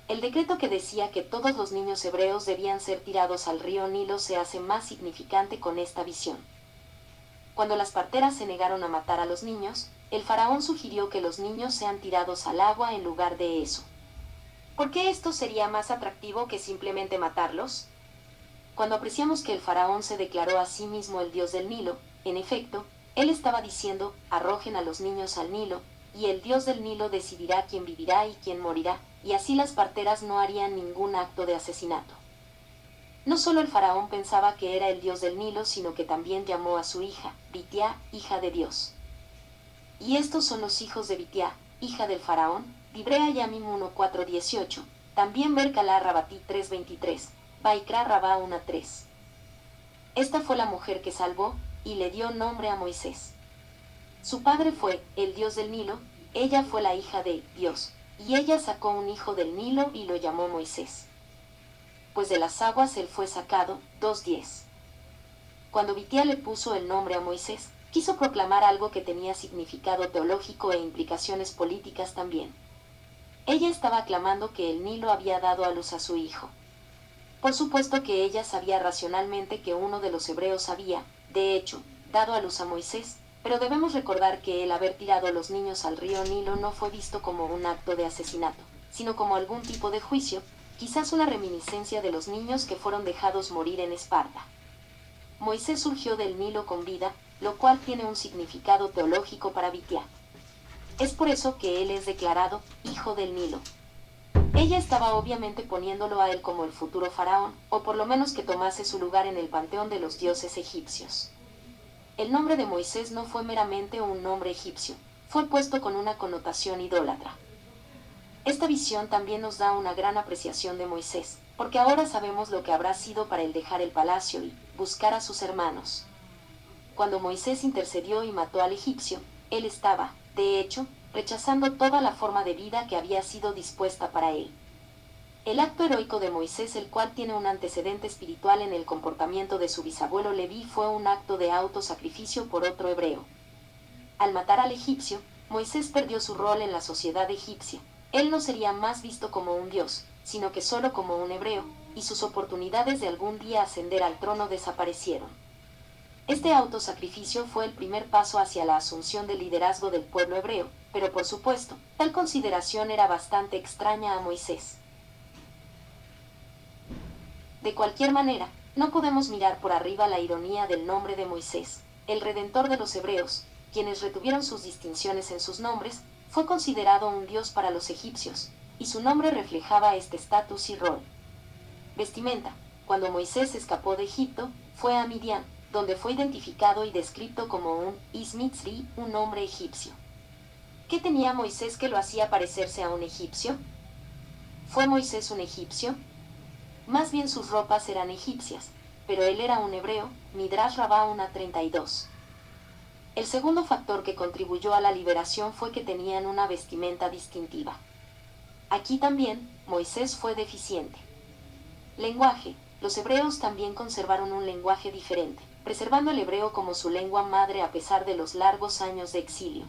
El decreto que decía que todos los niños hebreos debían ser tirados al río Nilo se hace más significante con esta visión. Cuando las parteras se negaron a matar a los niños, el faraón sugirió que los niños sean tirados al agua en lugar de eso. ¿Por qué esto sería más atractivo que simplemente matarlos? Cuando apreciamos que el faraón se declaró a sí mismo el dios del Nilo, en efecto, él estaba diciendo, arrojen a los niños al Nilo, y el dios del Nilo decidirá quién vivirá y quién morirá, y así las parteras no harían ningún acto de asesinato. No solo el faraón pensaba que era el dios del Nilo, sino que también llamó a su hija, Bitiá, hija de Dios. Y estos son los hijos de Bitiá, hija del faraón, Dibrea Yamim 1:4-18, también Bercalá Rabatí 3:23, Baikra Rabá 1:3. Esta fue la mujer que salvó, y le dio nombre a Moisés. Su padre fue, el dios del Nilo, ella fue la hija de Dios, y ella sacó un hijo del Nilo y lo llamó Moisés. Pues de las aguas él fue sacado, 2:10. Cuando Bitiá le puso el nombre a Moisés, quiso proclamar algo que tenía significado teológico e implicaciones políticas también. Ella estaba aclamando que el Nilo había dado a luz a su hijo. Por supuesto que ella sabía racionalmente que uno de los hebreos había, de hecho, dado a luz a Moisés, pero debemos recordar que el haber tirado a los niños al río Nilo no fue visto como un acto de asesinato, sino como algún tipo de juicio, quizás una reminiscencia de los niños que fueron dejados morir en Esparta. Moisés surgió del Nilo con vida, lo cual tiene un significado teológico para Bitiá. Es por eso que él es declarado hijo del Nilo. Ella estaba obviamente poniéndolo a él como el futuro faraón, o por lo menos que tomase su lugar en el panteón de los dioses egipcios. El nombre de Moisés no fue meramente un nombre egipcio, fue puesto con una connotación idólatra. Esta visión también nos da una gran apreciación de Moisés, porque ahora sabemos lo que habrá sido para él dejar el palacio y buscar a sus hermanos. Cuando Moisés intercedió y mató al egipcio, él estaba, de hecho, rechazando toda la forma de vida que había sido dispuesta para él. El acto heroico de Moisés, el cual tiene un antecedente espiritual en el comportamiento de su bisabuelo Leví, fue un acto de autosacrificio por otro hebreo. Al matar al egipcio, Moisés perdió su rol en la sociedad egipcia. Él no sería más visto como un dios, sino que solo como un hebreo, y sus oportunidades de algún día ascender al trono desaparecieron. Este autosacrificio fue el primer paso hacia la asunción del liderazgo del pueblo hebreo, pero por supuesto, tal consideración era bastante extraña a Moisés. De cualquier manera, no podemos mirar por arriba la ironía del nombre de Moisés, el redentor de los hebreos, quienes retuvieron sus distinciones en sus nombres, fue considerado un dios para los egipcios, y su nombre reflejaba este estatus y rol. Vestimenta. Cuando Moisés escapó de Egipto, fue a Midian, donde fue identificado y descrito como un Ismitzri, un hombre egipcio. ¿Qué tenía Moisés que lo hacía parecerse a un egipcio? ¿Fue Moisés un egipcio? Más bien sus ropas eran egipcias, pero él era un hebreo, Midrash Rabá 1:32. El segundo factor que contribuyó a la liberación fue que tenían una vestimenta distintiva. Aquí también, Moisés fue deficiente. Lenguaje. Los hebreos también conservaron un lenguaje diferente, preservando el hebreo como su lengua madre a pesar de los largos años de exilio.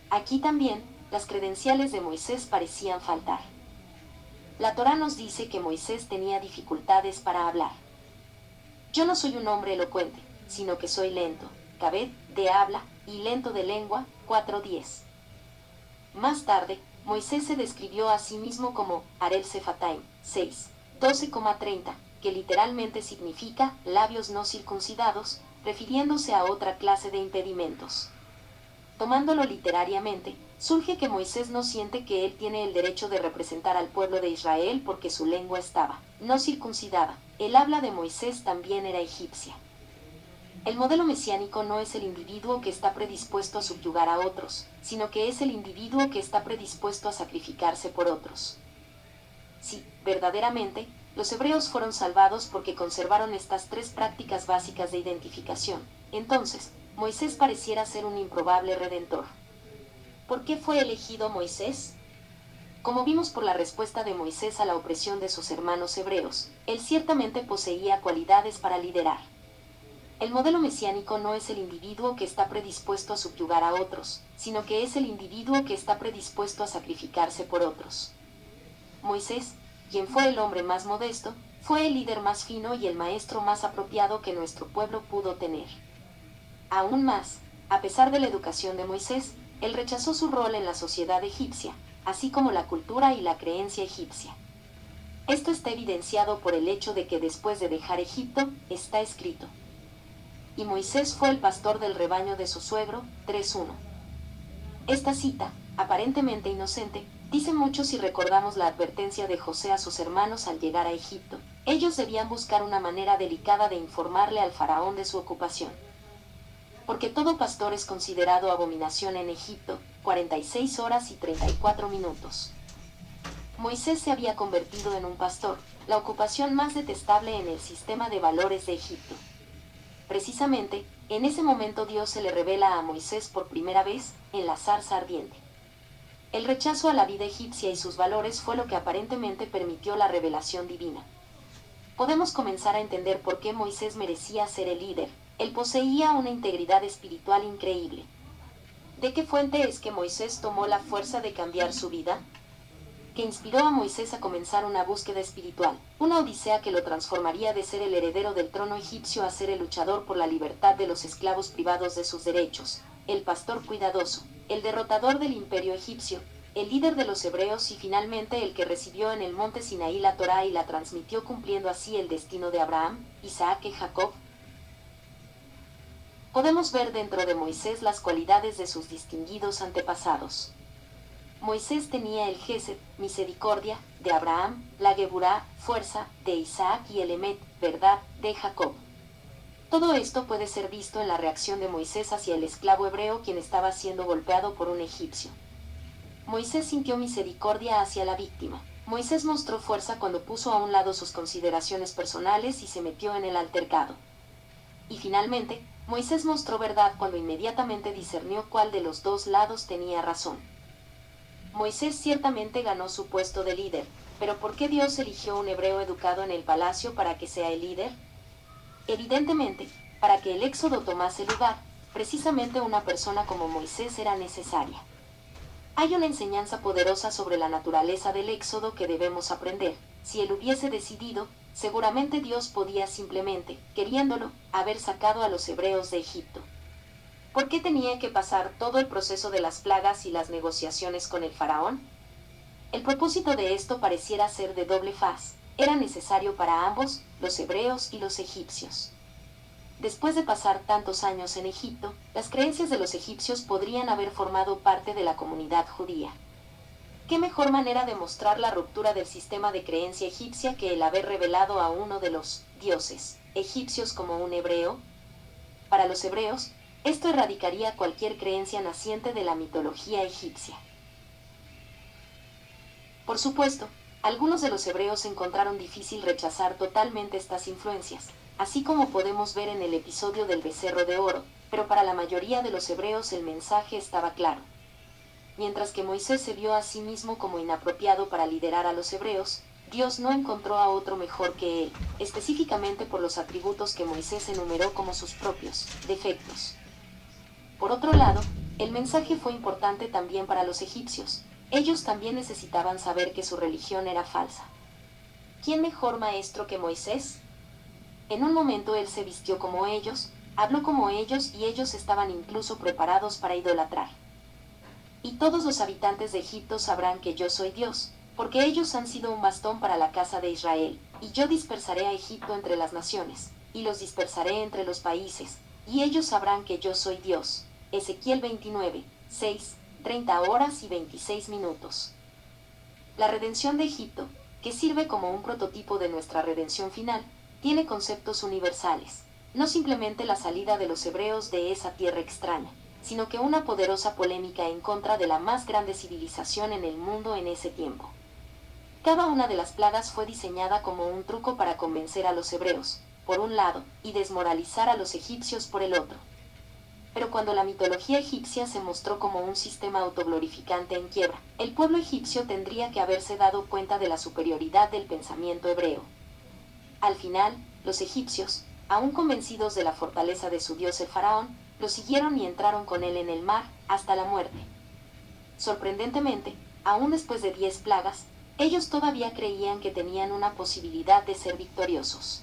Aquí también, las credenciales de Moisés parecían faltar. La Torá nos dice que Moisés tenía dificultades para hablar. Yo no soy un hombre elocuente, sino que soy lento, cabed, de habla, y lento de lengua, 4:10. Más tarde, Moisés se describió a sí mismo como Arel Sefataim, 6:12,30, que literalmente significa labios no circuncidados, refiriéndose a otra clase de impedimentos. Tomándolo literariamente, surge que Moisés no siente que él tiene el derecho de representar al pueblo de Israel porque su lengua estaba no circuncidada. El habla de Moisés también era egipcia. El modelo mesiánico no es el individuo que está predispuesto a subyugar a otros, sino que es el individuo que está predispuesto a sacrificarse por otros. Sí, verdaderamente, los hebreos fueron salvados porque conservaron estas tres prácticas básicas de identificación. Entonces, Moisés pareciera ser un improbable redentor. ¿Por qué fue elegido Moisés? Como vimos por la respuesta de Moisés a la opresión de sus hermanos hebreos, él ciertamente poseía cualidades para liderar. El modelo mesiánico no es el individuo que está predispuesto a subyugar a otros, sino que es el individuo que está predispuesto a sacrificarse por otros. Moisés, quien fue el hombre más modesto, fue el líder más fino y el maestro más apropiado que nuestro pueblo pudo tener. Aún más, a pesar de la educación de Moisés, él rechazó su rol en la sociedad egipcia, así como la cultura y la creencia egipcia. Esto está evidenciado por el hecho de que después de dejar Egipto, está escrito: y Moisés fue el pastor del rebaño de su suegro, 3:1. Esta cita, aparentemente inocente, dice mucho si recordamos la advertencia de José a sus hermanos al llegar a Egipto. Ellos debían buscar una manera delicada de informarle al faraón de su ocupación. Porque todo pastor es considerado abominación en Egipto, 46 horas y 34 minutos. Moisés se había convertido en un pastor, la ocupación más detestable en el sistema de valores de Egipto. Precisamente, en ese momento Dios se le revela a Moisés por primera vez, en la zarza ardiente. El rechazo a la vida egipcia y sus valores fue lo que aparentemente permitió la revelación divina. Podemos comenzar a entender por qué Moisés merecía ser el líder. Él poseía una integridad espiritual increíble. ¿De qué fuente es que Moisés tomó la fuerza de cambiar su vida? Que inspiró a Moisés a comenzar una búsqueda espiritual, una odisea que lo transformaría de ser el heredero del trono egipcio a ser el luchador por la libertad de los esclavos privados de sus derechos, el pastor cuidadoso, el derrotador del imperio egipcio, el líder de los hebreos y finalmente el que recibió en el monte Sinaí la Torá y la transmitió, cumpliendo así el destino de Abraham, Isaac y Jacob. Podemos ver dentro de Moisés las cualidades de sus distinguidos antepasados. Moisés tenía el Gesed, misericordia, de Abraham, la Geburá, fuerza, de Isaac y el Emet, verdad, de Jacob. Todo esto puede ser visto en la reacción de Moisés hacia el esclavo hebreo quien estaba siendo golpeado por un egipcio. Moisés sintió misericordia hacia la víctima. Moisés mostró fuerza cuando puso a un lado sus consideraciones personales y se metió en el altercado. Y finalmente, Moisés mostró verdad cuando inmediatamente discernió cuál de los dos lados tenía razón. Moisés ciertamente ganó su puesto de líder, pero ¿por qué Dios eligió un hebreo educado en el palacio para que sea el líder? Evidentemente, para que el éxodo tomase lugar, precisamente una persona como Moisés era necesaria. Hay una enseñanza poderosa sobre la naturaleza del éxodo que debemos aprender. Si él hubiese decidido, seguramente Dios podía simplemente, queriéndolo, haber sacado a los hebreos de Egipto. ¿Por qué tenía que pasar todo el proceso de las plagas y las negociaciones con el faraón? El propósito de esto pareciera ser de doble faz. Era necesario para ambos, los hebreos y los egipcios. Después de pasar tantos años en Egipto, las creencias de los egipcios podrían haber formado parte de la comunidad judía. ¿Qué mejor manera de mostrar la ruptura del sistema de creencia egipcia que el haber revelado a uno de los dioses egipcios como un hebreo? Para los hebreos, esto erradicaría cualquier creencia naciente de la mitología egipcia. Por supuesto, algunos de los hebreos encontraron difícil rechazar totalmente estas influencias, así como podemos ver en el episodio del becerro de oro, pero para la mayoría de los hebreos el mensaje estaba claro. Mientras que Moisés se vio a sí mismo como inapropiado para liderar a los hebreos, Dios no encontró a otro mejor que él, específicamente por los atributos que Moisés enumeró como sus propios defectos. Por otro lado, el mensaje fue importante también para los egipcios. Ellos también necesitaban saber que su religión era falsa. ¿Quién mejor maestro que Moisés? En un momento él se vistió como ellos, habló como ellos y ellos estaban incluso preparados para idolatrar. Y todos los habitantes de Egipto sabrán que yo soy Dios, porque ellos han sido un bastón para la casa de Israel, y yo dispersaré a Egipto entre las naciones, y los dispersaré entre los países, y ellos sabrán que yo soy Dios. Ezequiel 29, 6, 30 horas y 26 minutos. La redención de Egipto, que sirve como un prototipo de nuestra redención final, tiene conceptos universales, no simplemente la salida de los hebreos de esa tierra extraña, sino que una poderosa polémica en contra de la más grande civilización en el mundo en ese tiempo. Cada una de las plagas fue diseñada como un truco para convencer a los hebreos, por un lado, y desmoralizar a los egipcios por el otro. Pero cuando la mitología egipcia se mostró como un sistema autoglorificante en quiebra, el pueblo egipcio tendría que haberse dado cuenta de la superioridad del pensamiento hebreo. Al final, los egipcios, aún convencidos de la fortaleza de su dios el faraón, lo siguieron y entraron con él en el mar, hasta la muerte. Sorprendentemente, aún después de 10 plagas, ellos todavía creían que tenían una posibilidad de ser victoriosos.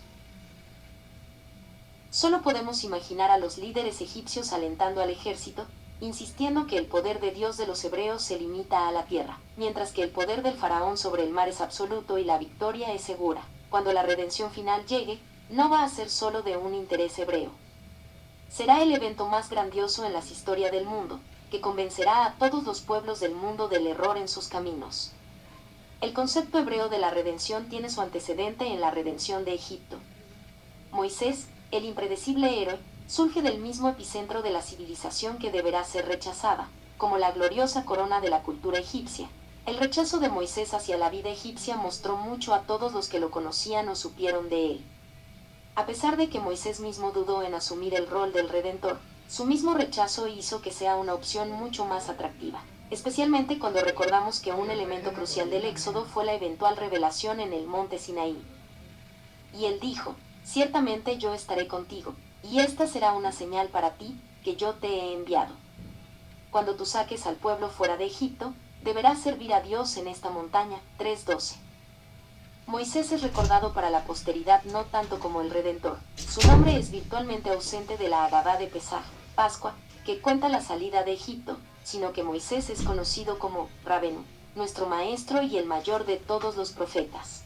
Solo podemos imaginar a los líderes egipcios alentando al ejército, insistiendo que el poder de Dios de los hebreos se limita a la tierra, mientras que el poder del faraón sobre el mar es absoluto y la victoria es segura. Cuando la redención final llegue, no va a ser solo de un interés hebreo. Será el evento más grandioso en la historia del mundo, que convencerá a todos los pueblos del mundo del error en sus caminos. El concepto hebreo de la redención tiene su antecedente en la redención de Egipto. Moisés, el impredecible héroe, surge del mismo epicentro de la civilización que deberá ser rechazada, como la gloriosa corona de la cultura egipcia. El rechazo de Moisés hacia la vida egipcia mostró mucho a todos los que lo conocían o supieron de él. A pesar de que Moisés mismo dudó en asumir el rol del Redentor, su mismo rechazo hizo que sea una opción mucho más atractiva, especialmente cuando recordamos que un elemento crucial del Éxodo fue la eventual revelación en el monte Sinaí. Y él dijo: ciertamente yo estaré contigo, y esta será una señal para ti, que yo te he enviado. Cuando tú saques al pueblo fuera de Egipto, deberás servir a Dios en esta montaña. 3:12. Moisés es recordado para la posteridad no tanto como el Redentor. Su nombre es virtualmente ausente de la Agadá de Pesaj, Pascua, que cuenta la salida de Egipto, sino que Moisés es conocido como Rabenu, nuestro maestro y el mayor de todos los profetas.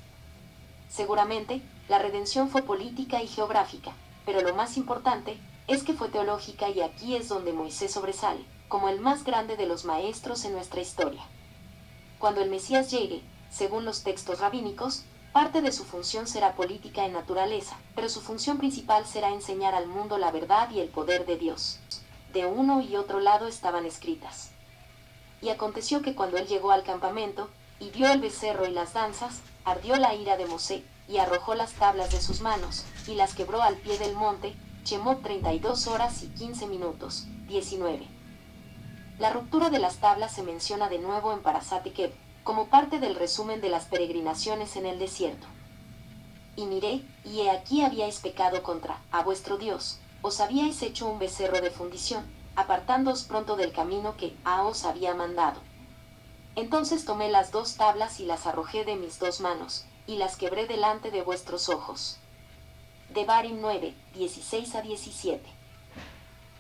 Seguramente, la redención fue política y geográfica, pero lo más importante es que fue teológica, y aquí es donde Moisés sobresale, como el más grande de los maestros en nuestra historia. Cuando el Mesías llegue, según los textos rabínicos, parte de su función será política en naturaleza, pero su función principal será enseñar al mundo la verdad y el poder de Dios. De uno y otro lado estaban escritas. Y aconteció que cuando él llegó al campamento, y vio el becerro y las danzas, ardió la ira de Mosé, y arrojó las tablas de sus manos, y las quebró al pie del monte. Shemot 32 horas y 15 minutos, 19. La ruptura de las tablas se menciona de nuevo en Parashat Ikeb, como parte del resumen de las peregrinaciones en el desierto. Y miré, y he aquí habíais pecado contra a vuestro Dios, os habíais hecho un becerro de fundición, apartándoos pronto del camino que os había mandado. Entonces tomé las 2 tablas y las arrojé de mis 2 manos, y las quebré delante de vuestros ojos. Devarim 9, 16-17.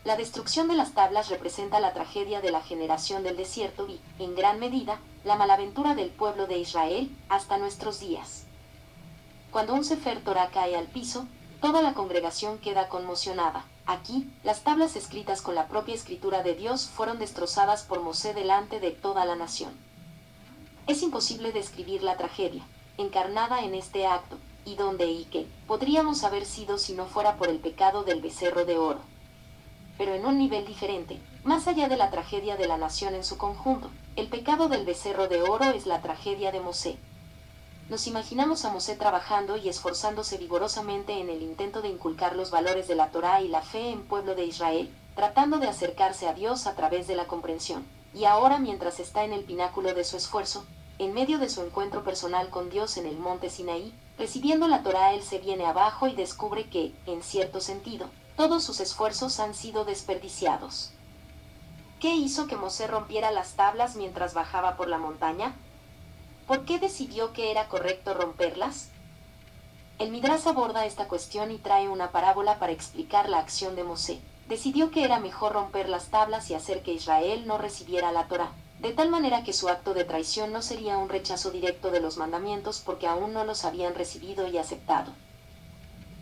La destrucción de las tablas representa la tragedia de la generación del desierto y, en gran medida, la malaventura del pueblo de Israel hasta nuestros días. Cuando un Sefer Torah cae al piso, toda la congregación queda conmocionada. Aquí, las tablas escritas con la propia escritura de Dios fueron destrozadas por Mosé delante de toda la nación. Es imposible describir la tragedia, encarnada en este acto, y dónde y qué podríamos haber sido si no fuera por el pecado del becerro de oro. Pero en un nivel diferente, más allá de la tragedia de la nación en su conjunto, el pecado del becerro de oro es la tragedia de Mosé. Nos imaginamos a Mosé trabajando y esforzándose vigorosamente en el intento de inculcar los valores de la Torá y la fe en pueblo de Israel, tratando de acercarse a Dios a través de la comprensión. Y ahora, mientras está en el pináculo de su esfuerzo, en medio de su encuentro personal con Dios en el monte Sinaí, recibiendo la Torá, él se viene abajo y descubre que, en cierto sentido, todos sus esfuerzos han sido desperdiciados. ¿Qué hizo que Mosé rompiera las tablas mientras bajaba por la montaña? ¿Por qué decidió que era correcto romperlas? El Midrash aborda esta cuestión y trae una parábola para explicar la acción de Mosé. Decidió que era mejor romper las tablas y hacer que Israel no recibiera la Torá, de tal manera que su acto de traición no sería un rechazo directo de los mandamientos porque aún no los habían recibido y aceptado.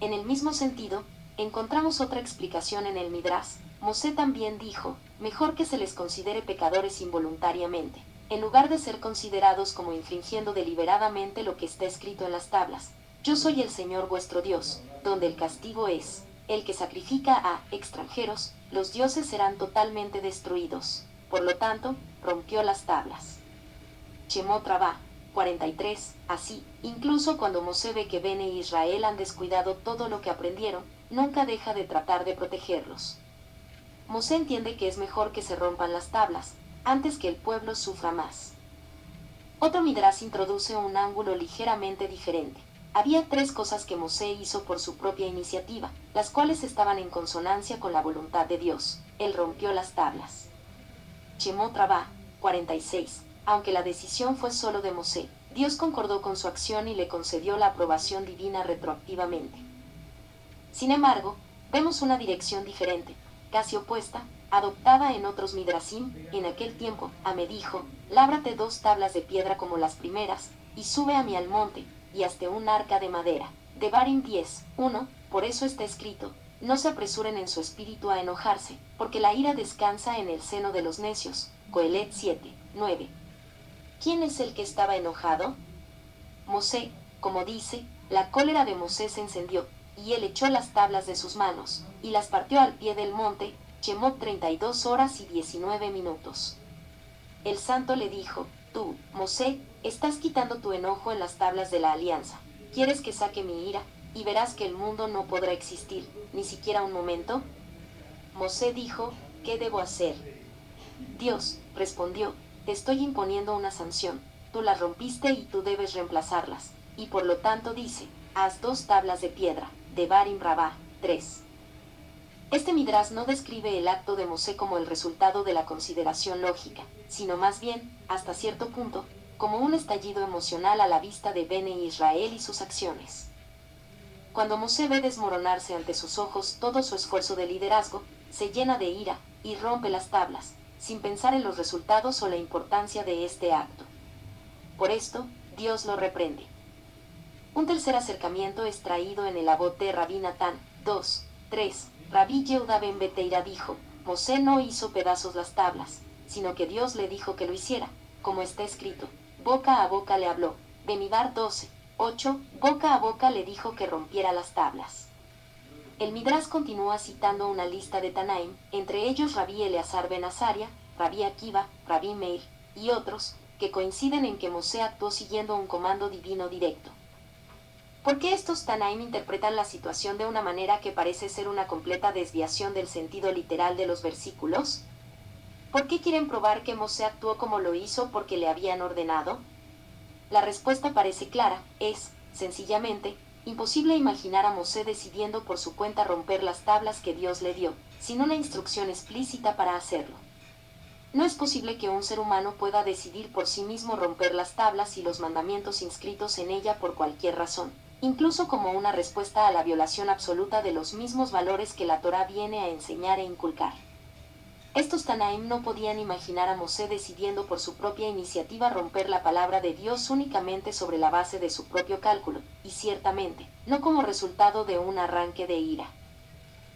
En el mismo sentido, encontramos otra explicación en el Midrash. Mosé también dijo: mejor que se les considere pecadores involuntariamente, en lugar de ser considerados como infringiendo deliberadamente lo que está escrito en las tablas. Yo soy el Señor vuestro Dios, donde el castigo es el que sacrifica a extranjeros, los dioses serán totalmente destruidos. Por lo tanto, rompió las tablas. Shemot Rabá 43. Así, incluso cuando Mosé ve que Bene Israel han descuidado todo lo que aprendieron, nunca deja de tratar de protegerlos. Mosé entiende que es mejor que se rompan las tablas, antes que el pueblo sufra más. Otro Midrash introduce un ángulo ligeramente diferente. Había 3 cosas que Mosé hizo por su propia iniciativa, las cuales estaban en consonancia con la voluntad de Dios. Él rompió las tablas. Shemot Rabá, 46. Aunque la decisión fue solo de Mosé, Dios concordó con su acción y le concedió la aprobación divina retroactivamente. Sin embargo, vemos una dirección diferente, casi opuesta, adoptada en otros Midrashim. En aquel tiempo, Ame dijo: lábrate 2 tablas de piedra como las primeras, y sube a mí al monte, y hazte un arca de madera. Devarim 10, 1, por eso está escrito: no se apresuren en su espíritu a enojarse, porque la ira descansa en el seno de los necios. Coelet 7, 9. ¿Quién es el que estaba enojado? Mosé. Como dice, la cólera de Mosé se encendió, y él echó las tablas de sus manos, y las partió al pie del monte. Shemot 32 horas y 19 minutos. El santo le dijo: tú, Mosé, estás quitando tu enojo en las tablas de la alianza. ¿Quieres que saque mi ira, y verás que el mundo no podrá existir, ni siquiera un momento? Mosé dijo: ¿qué debo hacer? Dios respondió: te estoy imponiendo una sanción, tú las rompiste y tú debes reemplazarlas, y por lo tanto dice: haz 2 tablas de piedra. Devarim Rabá 3. Este Midrash no describe el acto de Mosé como el resultado de la consideración lógica, sino más bien, hasta cierto punto, como un estallido emocional a la vista de Bene Israel y sus acciones. Cuando Mosé ve desmoronarse ante sus ojos todo su esfuerzo de liderazgo, se llena de ira y rompe las tablas, sin pensar en los resultados o la importancia de este acto. Por esto, Dios lo reprende. Un tercer acercamiento es traído en el Abot de Rabí Natán 2, 3. Rabí Yehuda ben Beteira dijo: Mosé no hizo pedazos las tablas, sino que Dios le dijo que lo hiciera, como está escrito: boca a boca le habló. Bemidbar 12, 8. Boca a boca le dijo que rompiera las tablas. El Midrash continúa citando una lista de Tanaim, entre ellos Rabí Eleazar ben Azaria, Rabí Akiva, Rabí Meir, y otros, que coinciden en que Mosé actuó siguiendo un comando divino directo. ¿Por qué estos Tanaim interpretan la situación de una manera que parece ser una completa desviación del sentido literal de los versículos? ¿Por qué quieren probar que Mosé actuó como lo hizo porque le habían ordenado? La respuesta parece clara: es, sencillamente, imposible imaginar a Mosé decidiendo por su cuenta romper las tablas que Dios le dio, sin una instrucción explícita para hacerlo. No es posible que un ser humano pueda decidir por sí mismo romper las tablas y los mandamientos inscritos en ella por cualquier razón, incluso como una respuesta a la violación absoluta de los mismos valores que la Torá viene a enseñar e inculcar. Estos Tanaim no podían imaginar a Mosé decidiendo por su propia iniciativa romper la palabra de Dios únicamente sobre la base de su propio cálculo, y ciertamente, no como resultado de un arranque de ira.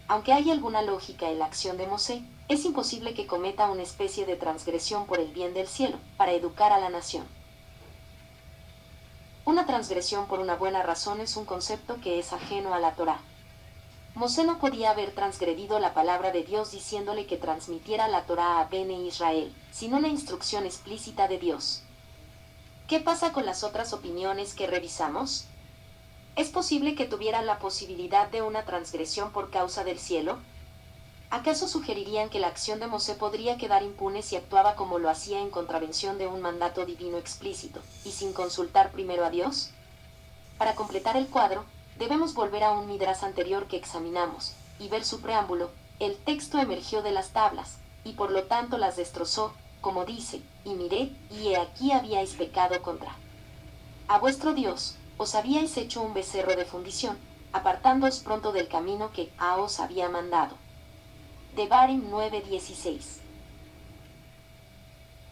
Aunque hay alguna lógica en la acción de Mosé, es imposible que cometa una especie de transgresión por el bien del cielo, para educar a la nación. Una transgresión por una buena razón es un concepto que es ajeno a la Torá. Mosé no podía haber transgredido la palabra de Dios diciéndole que transmitiera la Torá a Bene Israel, sin una instrucción explícita de Dios. ¿Qué pasa con las otras opiniones que revisamos? ¿Es posible que tuvieran la posibilidad de una transgresión por causa del cielo? ¿Acaso sugerirían que la acción de Mosé podría quedar impune si actuaba como lo hacía en contravención de un mandato divino explícito, y sin consultar primero a Dios? Para completar el cuadro, debemos volver a un Midrash anterior que examinamos, y ver su preámbulo. El texto emergió de las tablas, y por lo tanto las destrozó, como dice: y miré, y he aquí habíais pecado contra a vuestro Dios, os habíais hecho un becerro de fundición, apartándoos pronto del camino que os había mandado. Devarim 9:16.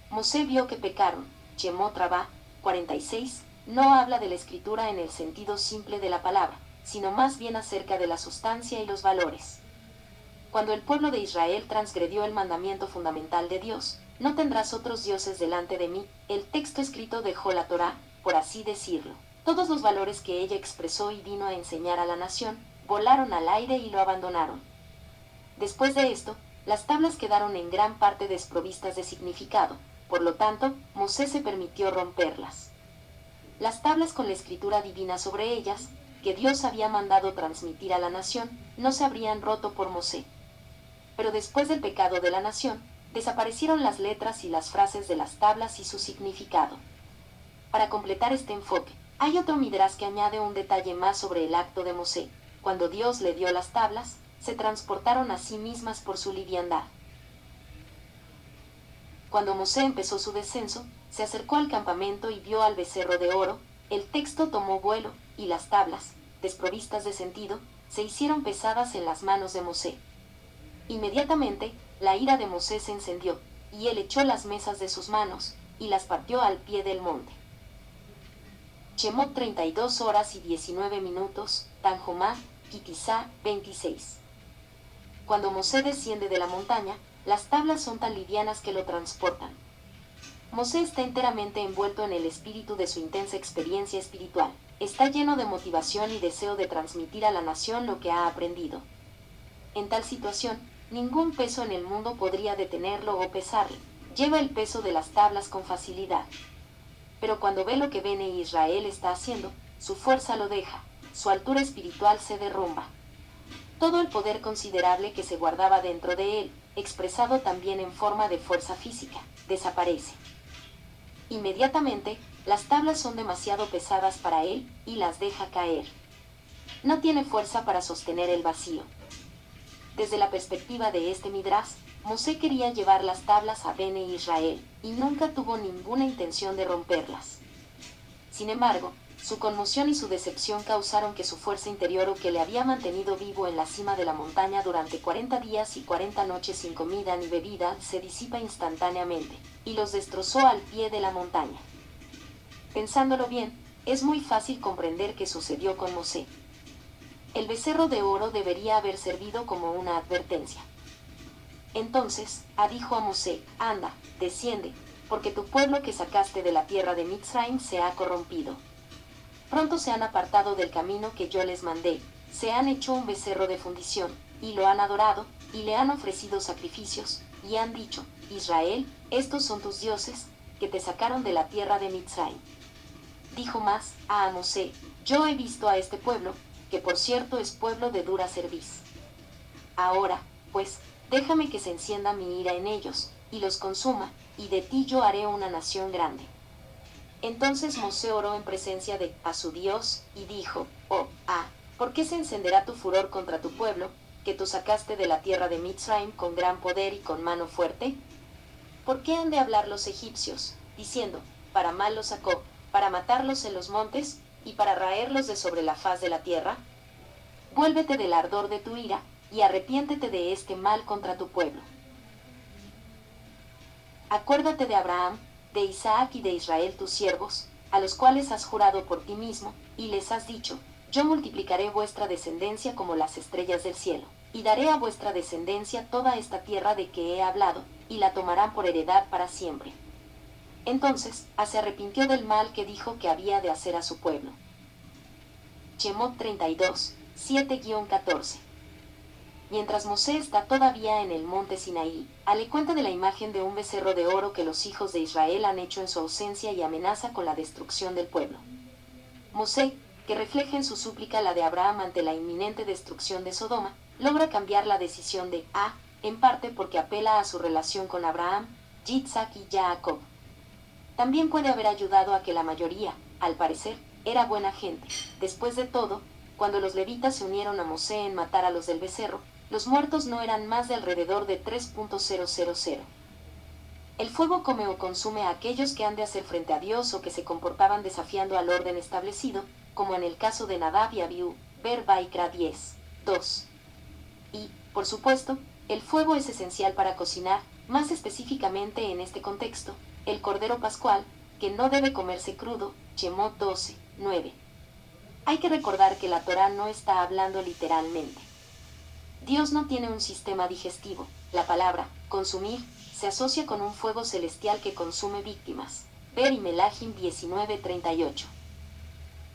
Mosé vio que pecaron. Shemot Rabá 46. No habla de la escritura en el sentido simple de la palabra, sino más bien acerca de la sustancia y los valores. Cuando el pueblo de Israel transgredió el mandamiento fundamental de Dios: no tendrás otros dioses delante de mí, el texto escrito dejó la Torá, por así decirlo. Todos los valores que ella expresó y vino a enseñar a la nación, volaron al aire y lo abandonaron. Después de esto, las tablas quedaron en gran parte desprovistas de significado, por lo tanto, Mosé se permitió romperlas. Las tablas con la escritura divina sobre ellas, que Dios había mandado transmitir a la nación, no se habrían roto por Mosé. Pero después del pecado de la nación, desaparecieron las letras y las frases de las tablas y su significado. Para completar este enfoque, hay otro midrash que añade un detalle más sobre el acto de Mosé. Cuando Dios le dio las tablas, se transportaron a sí mismas por su liviandad. Cuando Mosé empezó su descenso, se acercó al campamento y vio al becerro de oro, el texto tomó vuelo, y las tablas, desprovistas de sentido, se hicieron pesadas en las manos de Mosé. Inmediatamente, la ira de Mosé se encendió, y él echó las mesas de sus manos, y las partió al pie del monte. Shemot 32 horas y 19 minutos, Tanjomá, Kitizá, 26. Cuando Mosé desciende de la montaña, las tablas son tan livianas que lo transportan. Mosé está enteramente envuelto en el espíritu de su intensa experiencia espiritual. Está lleno de motivación y deseo de transmitir a la nación lo que ha aprendido. En tal situación, ningún peso en el mundo podría detenerlo o pesarle. Lleva el peso de las tablas con facilidad. Pero cuando ve lo que Bene Israel está haciendo, su fuerza lo deja, su altura espiritual se derrumba. Todo el poder considerable que se guardaba dentro de él, expresado también en forma de fuerza física, desaparece. Inmediatamente, las tablas son demasiado pesadas para él y las deja caer. No tiene fuerza para sostener el vacío. Desde la perspectiva de este midrash, Mosé quería llevar las tablas a Bene Israel y nunca tuvo ninguna intención de romperlas. Sin embargo, su conmoción y su decepción causaron que su fuerza interior, que le había mantenido vivo en la cima de la montaña durante 40 días y 40 noches sin comida ni bebida, se disipa instantáneamente, y los destrozó al pie de la montaña. Pensándolo bien, es muy fácil comprender qué sucedió con Mosé. El becerro de oro debería haber servido como una advertencia. Entonces, dijo a Mosé: anda, desciende, porque tu pueblo que sacaste de la tierra de Mitzraim se ha corrompido. Pronto se han apartado del camino que yo les mandé, se han hecho un becerro de fundición, y lo han adorado, y le han ofrecido sacrificios, y han dicho: Israel, estos son tus dioses, que te sacaron de la tierra de Mitzraim. Dijo más a Mosé: yo he visto a este pueblo, que por cierto es pueblo de dura cerviz. Ahora, pues, déjame que se encienda mi ira en ellos, y los consuma, y de ti yo haré una nación grande. Entonces Mosé oró en presencia de su Dios, y dijo: ¿por qué se encenderá tu furor contra tu pueblo, que tú sacaste de la tierra de Mitzraim con gran poder y con mano fuerte? ¿Por qué han de hablar los egipcios, diciendo: para mal los sacó, para matarlos en los montes, y para raerlos de sobre la faz de la tierra? Vuélvete del ardor de tu ira, y arrepiéntete de este mal contra tu pueblo. Acuérdate de Abraham, de Isaac y de Israel tus siervos, a los cuales has jurado por ti mismo, y les has dicho: yo multiplicaré vuestra descendencia como las estrellas del cielo, y daré a vuestra descendencia toda esta tierra de que he hablado, y la tomarán por heredad para siempre. Entonces, se arrepintió del mal que dijo que había de hacer a su pueblo. Shemot 32, 7-14. Mientras Mosé está todavía en el monte Sinaí, le cuenta de la imagen de un becerro de oro que los hijos de Israel han hecho en su ausencia y amenaza con la destrucción del pueblo. Mosé, que refleja en su súplica la de Abraham ante la inminente destrucción de Sodoma, logra cambiar la decisión de en parte porque apela a su relación con Abraham, Yitzhak y Jacob. También puede haber ayudado a que la mayoría, al parecer, era buena gente. Después de todo, cuando los levitas se unieron a Mosé en matar a los del becerro, los muertos no eran más de alrededor de 3.000. El fuego come o consume a aquellos que han de hacer frente a Dios o que se comportaban desafiando al orden establecido, como en el caso de Nadab y Abiú, ver Baikra 10, 2. Y, por supuesto, el fuego es esencial para cocinar, más específicamente en este contexto, el cordero pascual, que no debe comerse crudo, Shemot 12, 9. Hay que recordar que la Torá no está hablando literalmente. Dios no tiene un sistema digestivo. La palabra consumir se asocia con un fuego celestial que consume víctimas. Ver y Melahim 19:38.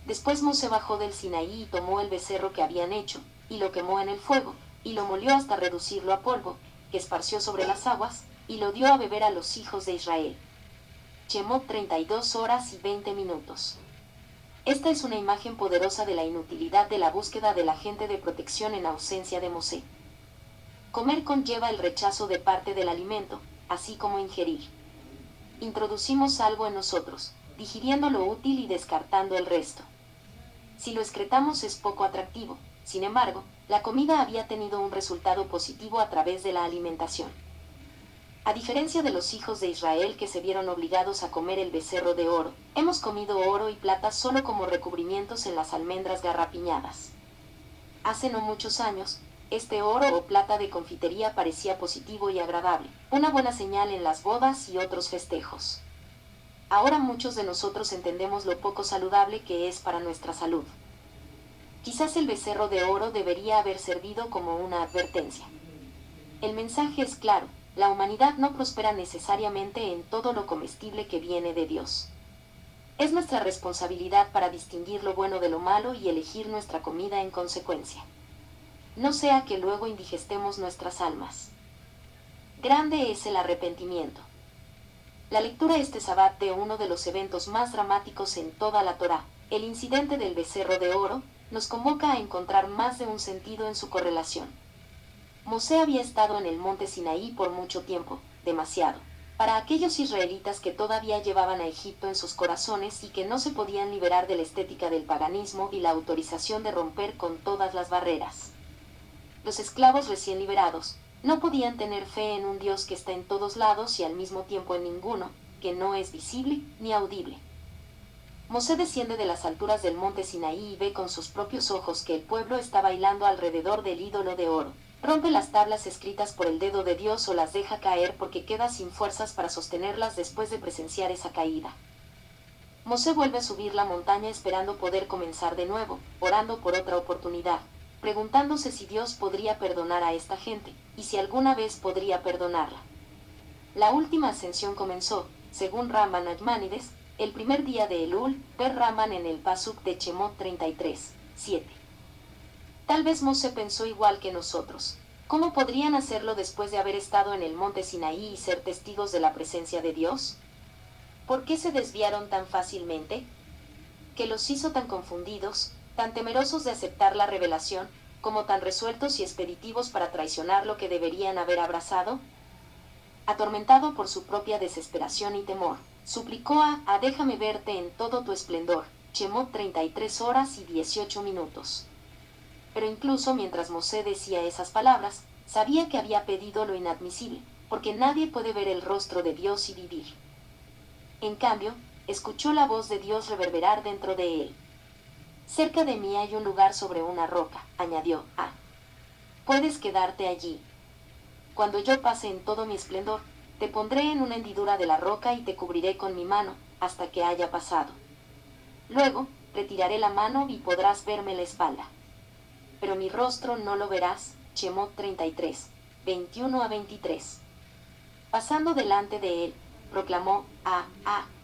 Después Mosé bajó del Sinaí y tomó el becerro que habían hecho, y lo quemó en el fuego, y lo molió hasta reducirlo a polvo, que esparció sobre las aguas, y lo dio a beber a los hijos de Israel. Shemot 32 horas y 20 minutos. Esta es una imagen poderosa de la inutilidad de la búsqueda del agente de protección en ausencia de Mosé. Comer conlleva el rechazo de parte del alimento, así como ingerir. Introducimos algo en nosotros, digiriendo lo útil y descartando el resto. Si lo excretamos es poco atractivo, sin embargo, la comida había tenido un resultado positivo a través de la alimentación. A diferencia de los hijos de Israel que se vieron obligados a comer el becerro de oro, hemos comido oro y plata solo como recubrimientos en las almendras garrapiñadas. Hace no muchos años, este oro o plata de confitería parecía positivo y agradable, una buena señal en las bodas y otros festejos. Ahora muchos de nosotros entendemos lo poco saludable que es para nuestra salud. Quizás el becerro de oro debería haber servido como una advertencia. El mensaje es claro, la humanidad no prospera necesariamente en todo lo comestible que viene de Dios. Es nuestra responsabilidad para distinguir lo bueno de lo malo y elegir nuestra comida en consecuencia. No sea que luego indigestemos nuestras almas. Grande es el arrepentimiento. La lectura este Sabbat de uno de los eventos más dramáticos en toda la Torá, el incidente del becerro de oro, nos convoca a encontrar más de un sentido en su correlación. Mosé había estado en el monte Sinaí por mucho tiempo, demasiado, para aquellos israelitas que todavía llevaban a Egipto en sus corazones y que no se podían liberar de la estética del paganismo y la autorización de romper con todas las barreras. Los esclavos recién liberados no podían tener fe en un Dios que está en todos lados y al mismo tiempo en ninguno, que no es visible ni audible. Mosé desciende de las alturas del monte Sinaí y ve con sus propios ojos que el pueblo está bailando alrededor del ídolo de oro. Rompe las tablas escritas por el dedo de Dios o las deja caer porque queda sin fuerzas para sostenerlas después de presenciar esa caída. Mosé vuelve a subir la montaña esperando poder comenzar de nuevo, orando por otra oportunidad, preguntándose si Dios podría perdonar a esta gente, y si alguna vez podría perdonarla. La última ascensión comenzó, según Ramban Nachmanides, el primer día de Elul, per Raman en el Pasuk de Shemot 33, 7. Tal vez Mosé pensó igual que nosotros. ¿Cómo podrían hacerlo después de haber estado en el monte Sinaí y ser testigos de la presencia de Dios? ¿Por qué se desviaron tan fácilmente? ¿Qué los hizo tan confundidos, tan temerosos de aceptar la revelación, como tan resueltos y expeditivos para traicionar lo que deberían haber abrazado? Atormentado por su propia desesperación y temor, suplicó a déjame verte en todo tu esplendor, Shemot 33 horas y 18 minutos. Pero incluso mientras Mosé decía esas palabras, sabía que había pedido lo inadmisible, porque nadie puede ver el rostro de Dios y vivir. En cambio, escuchó la voz de Dios reverberar dentro de él. Cerca de mí hay un lugar sobre una roca, añadió, puedes quedarte allí. Cuando yo pase en todo mi esplendor, te pondré en una hendidura de la roca y te cubriré con mi mano, hasta que haya pasado. Luego, retiraré la mano y podrás verme la espalda. Pero mi rostro no lo verás, Shemot 33, 21 a 23. Pasando delante de él, proclamó,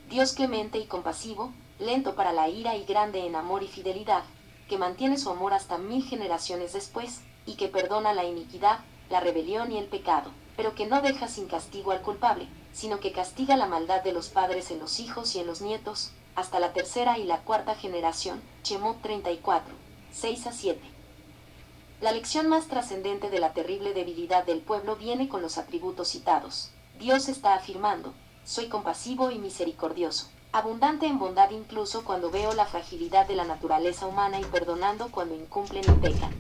Dios clemente y compasivo, lento para la ira y grande en amor y fidelidad, que mantiene su amor hasta 1000 generaciones después, y que perdona la iniquidad, la rebelión y el pecado, pero que no deja sin castigo al culpable, sino que castiga la maldad de los padres en los hijos y en los nietos, hasta la tercera y la cuarta generación, Shemot 34, 6 a 7. La lección más trascendente de la terrible debilidad del pueblo viene con los atributos citados. Dios está afirmando, soy compasivo y misericordioso, abundante en bondad incluso cuando veo la fragilidad de la naturaleza humana y perdonando cuando incumplen y pecan.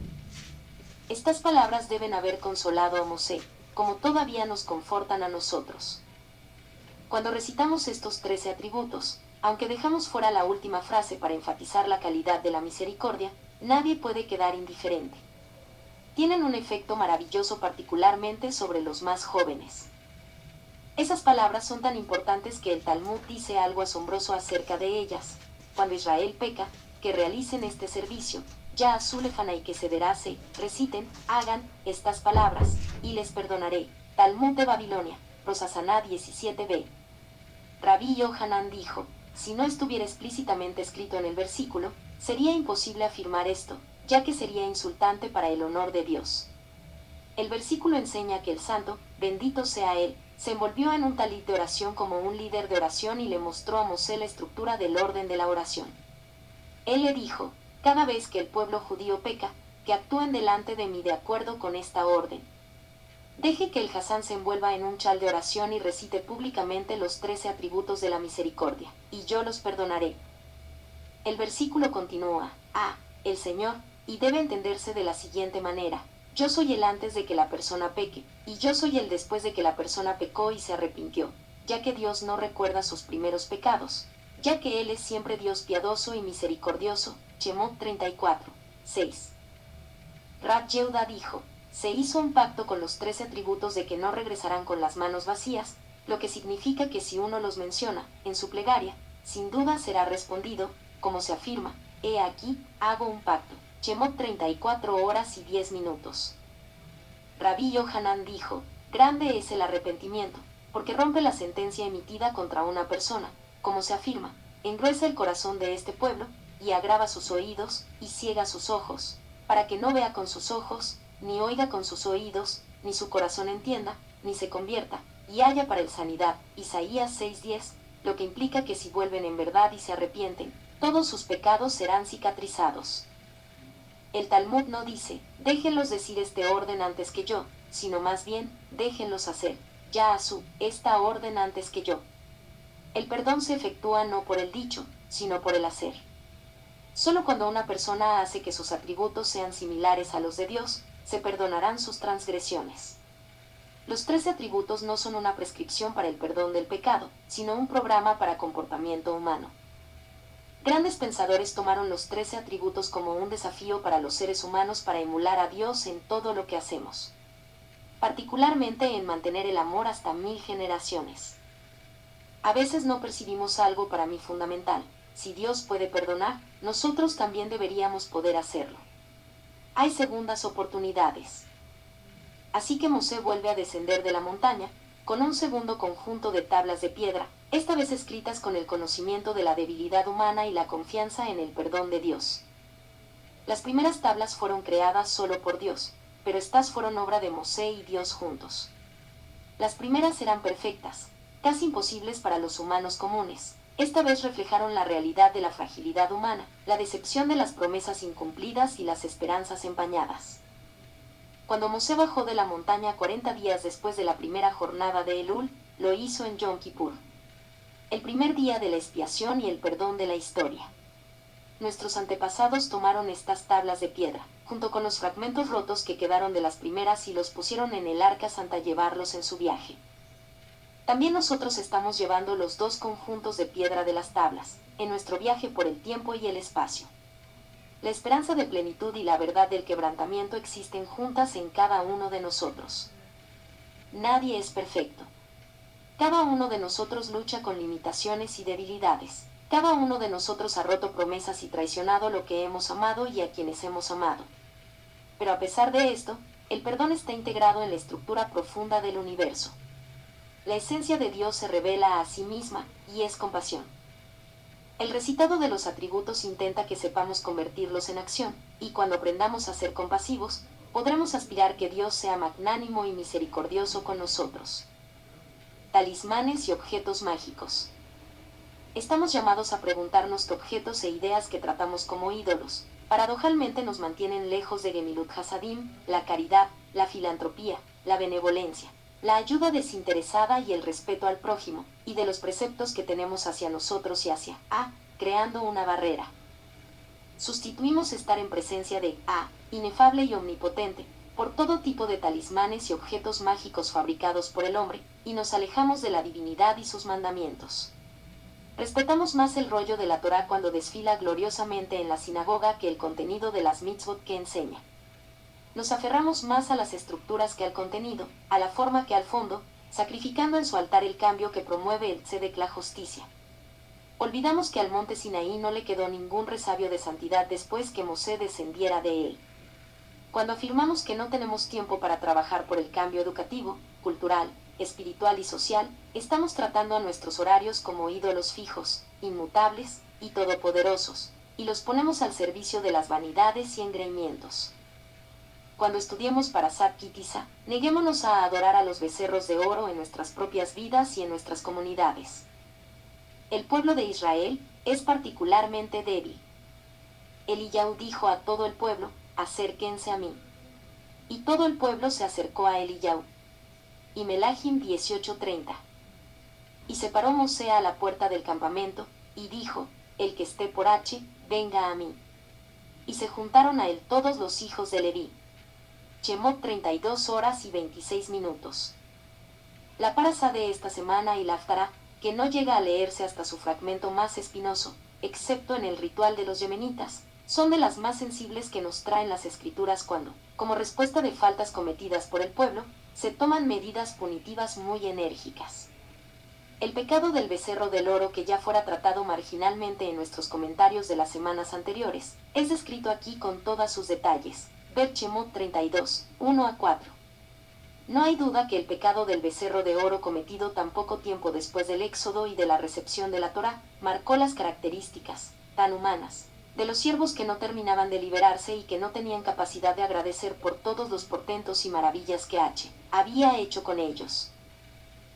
Estas palabras deben haber consolado a Mosé, como todavía nos confortan a nosotros. Cuando recitamos estos 13 atributos, aunque dejamos fuera la última frase para enfatizar la calidad de la misericordia, nadie puede quedar indiferente. Tienen un efecto maravilloso particularmente sobre los más jóvenes. Esas palabras son tan importantes que el Talmud dice algo asombroso acerca de ellas. Cuando Israel peca, que realicen este servicio, ya a Zulefana y que Sederase, reciten, hagan, estas palabras, y les perdonaré. Talmud de Babilonia, Rosasaná 17b. Rabí Yohanan dijo, si no estuviera explícitamente escrito en el versículo, sería imposible afirmar esto, ya que sería insultante para el honor de Dios. El versículo enseña que el santo, bendito sea él, se envolvió en un talit de oración como un líder de oración y le mostró a Mosé la estructura del orden de la oración. Él le dijo, cada vez que el pueblo judío peca, que actúen delante de mí de acuerdo con esta orden. Deje que el Hasán se envuelva en un chal de oración y recite públicamente los 13 atributos de la misericordia, y yo los perdonaré. El versículo continúa, el Señor, y debe entenderse de la siguiente manera: yo soy el antes de que la persona peque, y yo soy el después de que la persona pecó y se arrepintió, ya que Dios no recuerda sus primeros pecados, ya que Él es siempre Dios piadoso y misericordioso. Shemot 34, 6. Rab Yehuda dijo, se hizo un pacto con los 13 atributos de que no regresarán con las manos vacías, lo que significa que si uno los menciona en su plegaria, sin duda será respondido, como se afirma, he aquí, hago un pacto. Shemot 34 horas y 10 minutos. Rabí Yohanan dijo, grande es el arrepentimiento, porque rompe la sentencia emitida contra una persona, como se afirma, engruesa el corazón de este pueblo, y agrava sus oídos, y ciega sus ojos, para que no vea con sus ojos, ni oiga con sus oídos, ni su corazón entienda, ni se convierta, y haya para él sanidad. Isaías 6:10, lo que implica que si vuelven en verdad y se arrepienten, todos sus pecados serán cicatrizados. El Talmud no dice, déjenlos decir este orden antes que yo, sino más bien, déjenlos hacer, esta orden antes que yo. El perdón se efectúa no por el dicho, sino por el hacer. Solo cuando una persona hace que sus atributos sean similares a los de Dios, se perdonarán sus transgresiones. Los 13 atributos no son una prescripción para el perdón del pecado, sino un programa para comportamiento humano. Grandes pensadores tomaron los 13 atributos como un desafío para los seres humanos para emular a Dios en todo lo que hacemos, particularmente en mantener el amor hasta 1000 generaciones. A veces no percibimos algo para mí fundamental: si Dios puede perdonar, nosotros también deberíamos poder hacerlo. Hay segundas oportunidades. Así que Mosé vuelve a descender de la montaña, con un segundo conjunto de tablas de piedra, esta vez escritas con el conocimiento de la debilidad humana y la confianza en el perdón de Dios. Las primeras tablas fueron creadas solo por Dios, pero estas fueron obra de Mosé y Dios juntos. Las primeras eran perfectas, casi imposibles para los humanos comunes. Esta vez reflejaron la realidad de la fragilidad humana, la decepción de las promesas incumplidas y las esperanzas empañadas. Cuando Mosé bajó de la montaña 40 días después de la primera jornada de Elul, lo hizo en Yom Kippur, el primer día de la expiación y el perdón de la historia. Nuestros antepasados tomaron estas tablas de piedra, junto con los fragmentos rotos que quedaron de las primeras, y los pusieron en el arca santa a llevarlos en su viaje. También nosotros estamos llevando los 2 conjuntos de piedra de las tablas, en nuestro viaje por el tiempo y el espacio. La esperanza de plenitud y la verdad del quebrantamiento existen juntas en cada uno de nosotros. Nadie es perfecto. Cada uno de nosotros lucha con limitaciones y debilidades. Cada uno de nosotros ha roto promesas y traicionado lo que hemos amado y a quienes hemos amado. Pero a pesar de esto, el perdón está integrado en la estructura profunda del universo. La esencia de Dios se revela a sí misma, y es compasión. El recitado de los atributos intenta que sepamos convertirlos en acción, y cuando aprendamos a ser compasivos, podremos aspirar que Dios sea magnánimo y misericordioso con nosotros. Talismanes y objetos mágicos. Estamos llamados a preguntarnos qué objetos e ideas que tratamos como ídolos, paradojalmente nos mantienen lejos de Gemilut Hasadim, la caridad, la filantropía, la benevolencia, la ayuda desinteresada y el respeto al prójimo, y de los preceptos que tenemos hacia nosotros y hacia creando una barrera. Sustituimos estar en presencia de inefable y omnipotente, por todo tipo de talismanes y objetos mágicos fabricados por el hombre, y nos alejamos de la divinidad y sus mandamientos. Respetamos más el rollo de la Torá cuando desfila gloriosamente en la sinagoga que el contenido de las mitzvot que enseña. Nos aferramos más a las estructuras que al contenido, a la forma que al fondo, sacrificando en su altar el cambio que promueve el tzedek, la justicia. Olvidamos que al monte Sinaí no le quedó ningún resabio de santidad después que Mosé descendiera de él. Cuando afirmamos que no tenemos tiempo para trabajar por el cambio educativo, cultural, espiritual y social, estamos tratando a nuestros horarios como ídolos fijos, inmutables y todopoderosos, y los ponemos al servicio de las vanidades y engreimientos. Cuando estudiemos para Sat Kitisa, neguémonos a adorar a los becerros de oro en nuestras propias vidas y en nuestras comunidades. El pueblo de Israel es particularmente débil. Eliyahu dijo a todo el pueblo, acérquense a mí. Y todo el pueblo se acercó a Eliyahu. y Melahim 18:30. Y se paró Mosé a la puerta del campamento, y dijo, el que esté por H, venga a mí. Y se juntaron a él todos los hijos de Leví. Shemot 32 horas y 26 minutos. La parasá de esta semana y la haftará, que no llega a leerse hasta su fragmento más espinoso, excepto en el ritual de los yemenitas, son de las más sensibles que nos traen las escrituras cuando, como respuesta de faltas cometidas por el pueblo, se toman medidas punitivas muy enérgicas. El pecado del becerro del oro, que ya fuera tratado marginalmente en nuestros comentarios de las semanas anteriores, es descrito aquí con todos sus detalles. Ver Shemot 32, 1-4. No hay duda que el pecado del becerro de oro, cometido tan poco tiempo después del Éxodo y de la recepción de la Torá, marcó las características, tan humanas, de los siervos que no terminaban de liberarse y que no tenían capacidad de agradecer por todos los portentos y maravillas que H había hecho con ellos.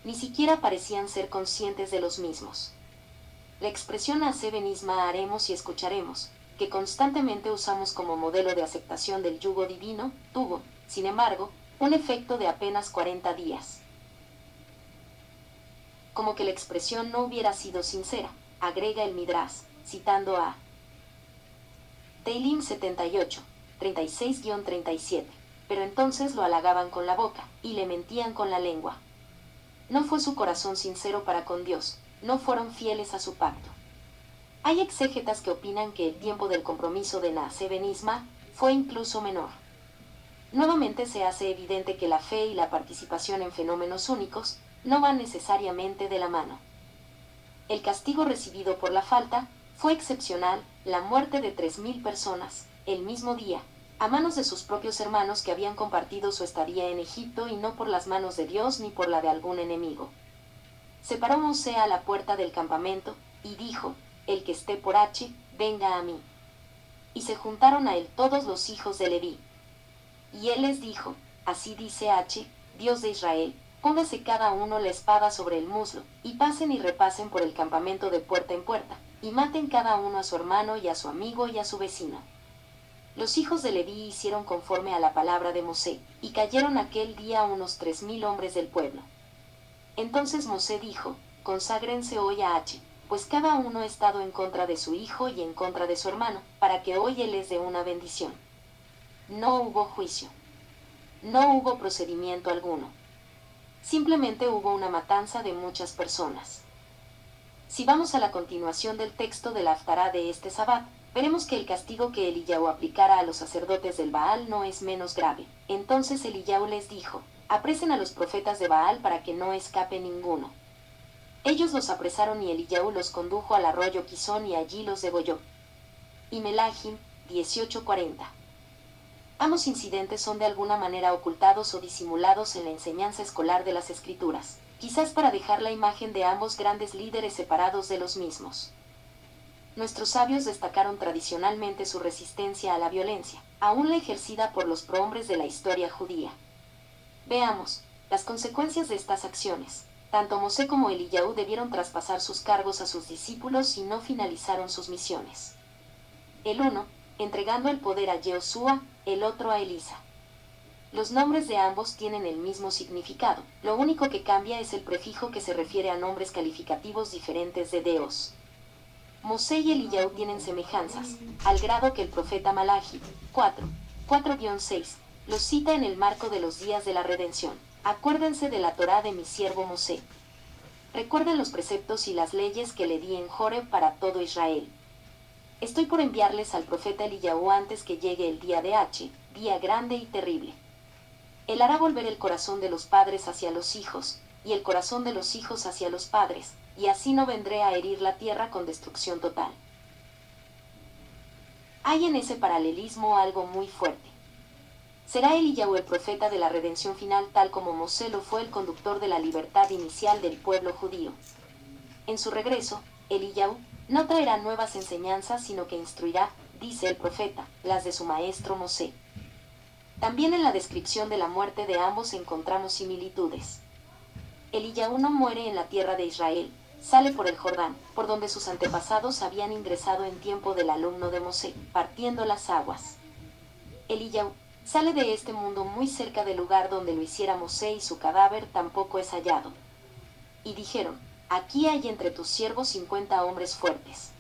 Ni siquiera parecían ser conscientes de los mismos. La expresión Naaseh Benisma, haremos y escucharemos, que constantemente usamos como modelo de aceptación del yugo divino, tuvo, sin embargo, un efecto de apenas 40 días. Como que la expresión no hubiera sido sincera, agrega el Midrash, citando a Teilim 78, 36-37, pero entonces lo halagaban con la boca, y le mentían con la lengua. No fue su corazón sincero para con Dios, no fueron fieles a su pacto. Hay exégetas que opinan que el tiempo del compromiso de Naaseh Benisma fue incluso menor. Nuevamente se hace evidente que la fe y la participación en fenómenos únicos no van necesariamente de la mano. El castigo recibido por la falta fue excepcional, la muerte de 3.000 personas, el mismo día, a manos de sus propios hermanos que habían compartido su estadía en Egipto, y no por las manos de Dios ni por la de algún enemigo. Se paró Mosé a la puerta del campamento, y dijo, el que esté por H, venga a mí. Y se juntaron a él todos los hijos de Leví. Y él les dijo, así dice H, Dios de Israel, póngase cada uno la espada sobre el muslo, y pasen y repasen por el campamento de puerta en puerta, y maten cada uno a su hermano y a su amigo y a su vecino. Los hijos de Leví hicieron conforme a la palabra de Mosé, y cayeron aquel día unos 3.000 hombres del pueblo. Entonces Mosé dijo, conságrense hoy a H, pues cada uno ha estado en contra de su hijo y en contra de su hermano, para que hoy él les dé una bendición. No hubo juicio. No hubo procedimiento alguno. Simplemente hubo una matanza de muchas personas. Si vamos a la continuación del texto de la haftará de este sabbat, veremos que el castigo que Eliyahu aplicara a los sacerdotes del Baal no es menos grave. Entonces Eliyahu les dijo, apresen a los profetas de Baal para que no escape ninguno. Ellos los apresaron y Eliyahu los condujo al arroyo Quizón y allí los degolló. Y Melahim 18:40. Ambos incidentes son de alguna manera ocultados o disimulados en la enseñanza escolar de las Escrituras, quizás para dejar la imagen de ambos grandes líderes separados de los mismos. Nuestros sabios destacaron tradicionalmente su resistencia a la violencia, aún la ejercida por los prohombres de la historia judía. Veamos las consecuencias de estas acciones. Tanto Mosé como Eliyahu debieron traspasar sus cargos a sus discípulos y no finalizaron sus misiones. El uno, entregando el poder a Yehoshua, el otro a Elisa. Los nombres de ambos tienen el mismo significado, lo único que cambia es el prefijo que se refiere a nombres calificativos diferentes de Dios. Mosé y Eliyahu tienen semejanzas, al grado que el profeta Malachi 4:6 los cita en el marco de los días de la redención. Acuérdense de la Torá de mi siervo Mosé. Recuerden los preceptos y las leyes que le di en Joreb para todo Israel. Estoy por enviarles al profeta Eliyahu antes que llegue el día de H, día grande y terrible. Él hará volver el corazón de los padres hacia los hijos, y el corazón de los hijos hacia los padres, y así no vendré a herir la tierra con destrucción total. Hay en ese paralelismo algo muy fuerte. Será Eliyahu el profeta de la redención final, tal como Mosé lo fue el conductor de la libertad inicial del pueblo judío. En su regreso, Eliyahu no traerá nuevas enseñanzas, sino que instruirá, dice el profeta, las de su maestro Mosé. También en la descripción de la muerte de ambos encontramos similitudes. Eliyahu no muere en la tierra de Israel, sale por el Jordán, por donde sus antepasados habían ingresado en tiempo del alumno de Mosé, partiendo las aguas. Eliyahu Sale de este mundo muy cerca del lugar donde lo hiciera Mosé y su cadáver tampoco es hallado. Y dijeron, aquí hay entre tus siervos 50 hombres fuertes.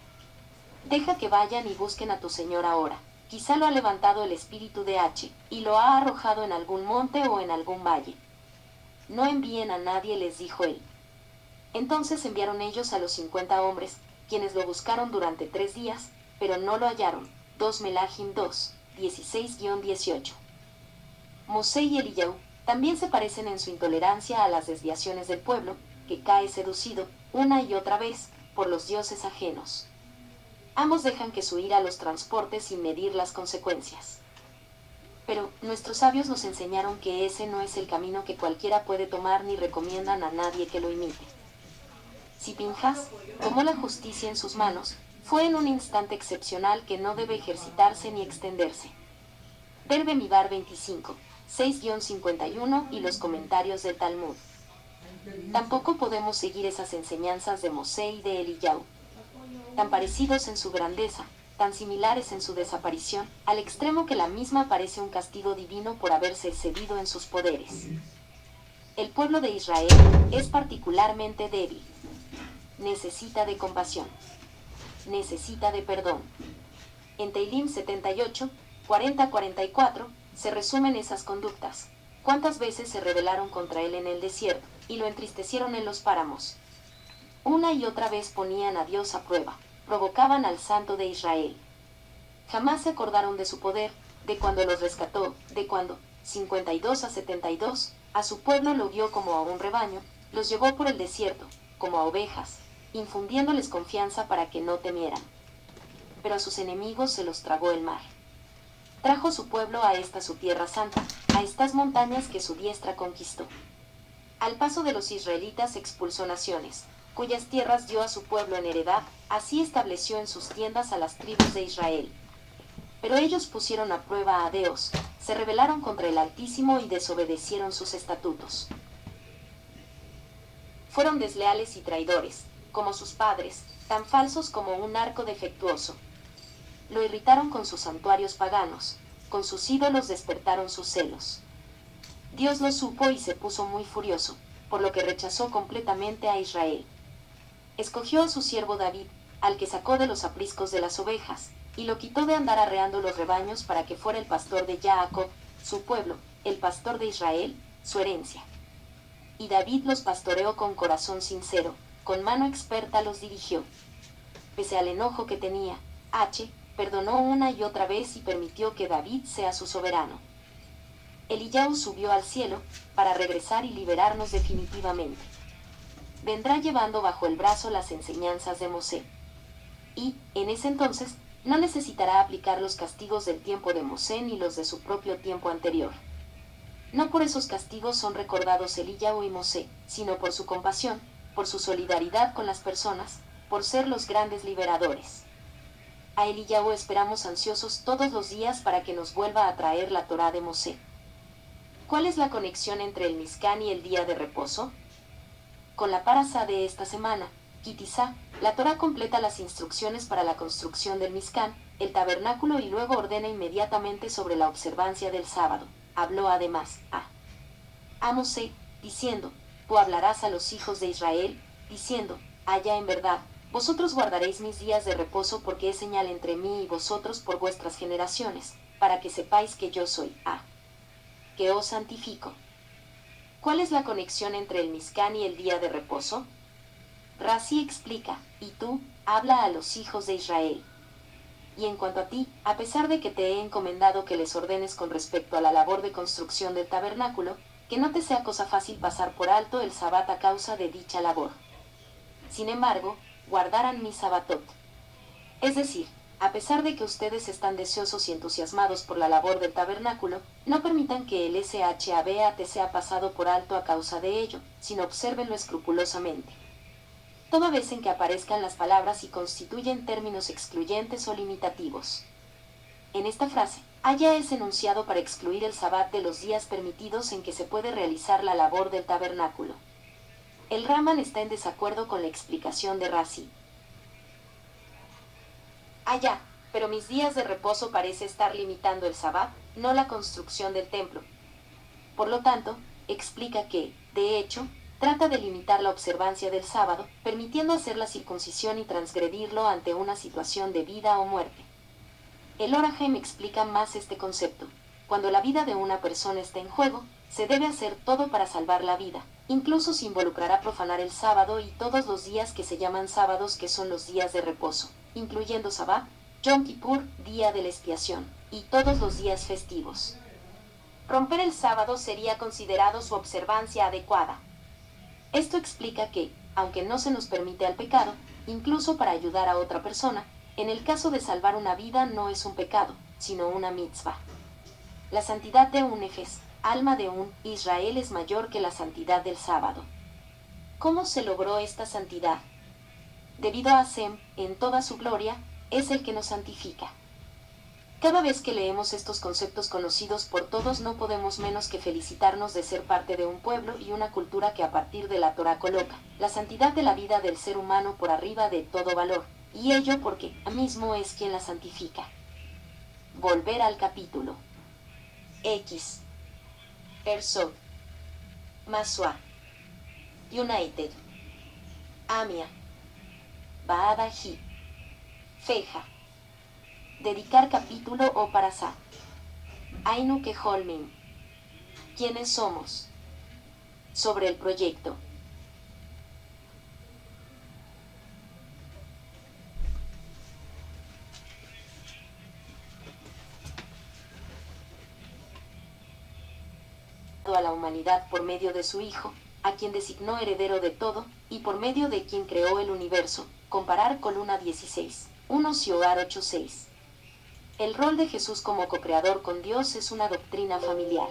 Deja que vayan y busquen a tu señor ahora. Quizá lo ha levantado el espíritu de H, y lo ha arrojado en algún monte o en algún valle. No envíen a nadie, les dijo él. Entonces enviaron ellos a los 50 hombres, quienes lo buscaron durante 3 días, pero no lo hallaron. 2 Melahim 2, 16-18. Mosé y Eliyahu también se parecen en su intolerancia a las desviaciones del pueblo, que cae seducido, una y otra vez, por los dioses ajenos. Ambos dejan que su ira los transporte sin medir las consecuencias. Pero nuestros sabios nos enseñaron que ese no es el camino que cualquiera puede tomar ni recomiendan a nadie que lo imite. Si Pinjas tomó la justicia en sus manos, fue en un instante excepcional que no debe ejercitarse ni extenderse. Ver Bemidbar 25, 6-51 y los comentarios del Talmud. Tampoco podemos seguir esas enseñanzas de Mosé y de Eliyahu. Tan parecidos en su grandeza, tan similares en su desaparición, al extremo que la misma parece un castigo divino por haberse excedido en sus poderes. El pueblo de Israel es particularmente débil. Necesita de compasión. Necesita de perdón. En Teilim 78, 40-44, se resumen esas conductas. ¿Cuántas veces se rebelaron contra él en el desierto, y lo entristecieron en los páramos? Una y otra vez ponían a Dios a prueba, provocaban al Santo de Israel. Jamás se acordaron de su poder, de cuando los rescató, de cuando, 52-72, a su pueblo lo guió como a un rebaño, los llevó por el desierto, como a ovejas, infundiéndoles confianza para que no temieran. Pero a sus enemigos se los tragó el mar. Trajo su pueblo a esta su tierra santa, a estas montañas que su diestra conquistó. Al paso de los israelitas expulsó naciones, cuyas tierras dio a su pueblo en heredad, así estableció en sus tiendas a las tribus de Israel. Pero ellos pusieron a prueba a Dios, se rebelaron contra el Altísimo y desobedecieron sus estatutos. Fueron desleales y traidores, como sus padres, tan falsos como un arco defectuoso. Lo irritaron con sus santuarios paganos, con sus ídolos despertaron sus celos. Dios lo supo y se puso muy furioso, por lo que rechazó completamente a Israel. Escogió a su siervo David, al que sacó de los apriscos de las ovejas, y lo quitó de andar arreando los rebaños para que fuera el pastor de Jacob, su pueblo, el pastor de Israel, su herencia. Y David los pastoreó con corazón sincero, con mano experta los dirigió. Pese al enojo que tenía, H. perdonó una y otra vez y permitió que David sea su soberano. Eliyahu subió al cielo, para regresar y liberarnos definitivamente. Vendrá llevando bajo el brazo las enseñanzas de Mosé. Y, en ese entonces, no necesitará aplicar los castigos del tiempo de Mosé ni los de su propio tiempo anterior. No por esos castigos son recordados Eliyahu y Mosé, sino por su compasión, por su solidaridad con las personas, por ser los grandes liberadores. A Eliyahu esperamos ansiosos todos los días para que nos vuelva a traer la Torá de Mosé. ¿Cuál es la conexión entre el Mizcán y el día de reposo? Con la parasá de esta semana, Kitizá, la Torá completa las instrucciones para la construcción del Mizcán, el tabernáculo y luego ordena inmediatamente sobre la observancia del sábado. Habló además a Mosé, diciendo, tú hablarás a los hijos de Israel, diciendo, allá en verdad, vosotros guardaréis mis días de reposo porque es señal entre mí y vosotros por vuestras generaciones, para que sepáis que yo soy que os santifico. ¿Cuál es la conexión entre el Mizcán y el día de reposo? Rashi explica, y tú, habla a los hijos de Israel. Y en cuanto a ti, a pesar de que te he encomendado que les ordenes con respecto a la labor de construcción del tabernáculo, que no te sea cosa fácil pasar por alto el sabbat a causa de dicha labor. Sin embargo, guardarán mi sabatot. Es decir, a pesar de que ustedes están deseosos y entusiasmados por la labor del tabernáculo, no permitan que el SHABAT sea pasado por alto a causa de ello, sino obsérvenlo escrupulosamente. Toda vez en que aparezcan las palabras y constituyen términos excluyentes o limitativos. En esta frase, haya es enunciado para excluir el sabbat de los días permitidos en que se puede realizar la labor del tabernáculo. El Raman está en desacuerdo con la explicación de Rashi. Pero mis días de reposo parece estar limitando el sabbat, no la construcción del templo. Por lo tanto, explica que, de hecho, trata de limitar la observancia del sábado, permitiendo hacer la circuncisión y transgredirlo ante una situación de vida o muerte. El Orajem explica más este concepto. Cuando la vida de una persona está en juego, se debe hacer todo para salvar la vida, incluso si involucrará profanar el sábado y todos los días que se llaman sábados, que son los días de reposo, incluyendo Sabbat, Yom Kippur, día de la expiación, y todos los días festivos. Romper el sábado sería considerado su observancia adecuada. Esto explica que, aunque no se nos permite al pecado, incluso para ayudar a otra persona, en el caso de salvar una vida no es un pecado, sino una mitzvah. La santidad de un Nefes, alma de un Israel, es mayor que la santidad del sábado. ¿Cómo se logró esta santidad? Debido a Hashem, en toda su gloria, es el que nos santifica. Cada vez que leemos estos conceptos conocidos por todos, no podemos menos que felicitarnos de ser parte de un pueblo y una cultura que a partir de la Torá coloca la santidad de la vida del ser humano por arriba de todo valor, y ello porque Él mismo es quien la santifica. Volver al capítulo. X. Herzog. Masua. United. Amia. Baadaji. Feja. Dedicar capítulo o parasá. Ainu Keholmin. ¿Quiénes somos? Sobre el proyecto. A la humanidad por medio de su Hijo, a quien designó heredero de todo, y por medio de quien creó el universo. Comparar columna 16. 1 Sioar 8:6. El rol de Jesús como co-creador con Dios es una doctrina familiar.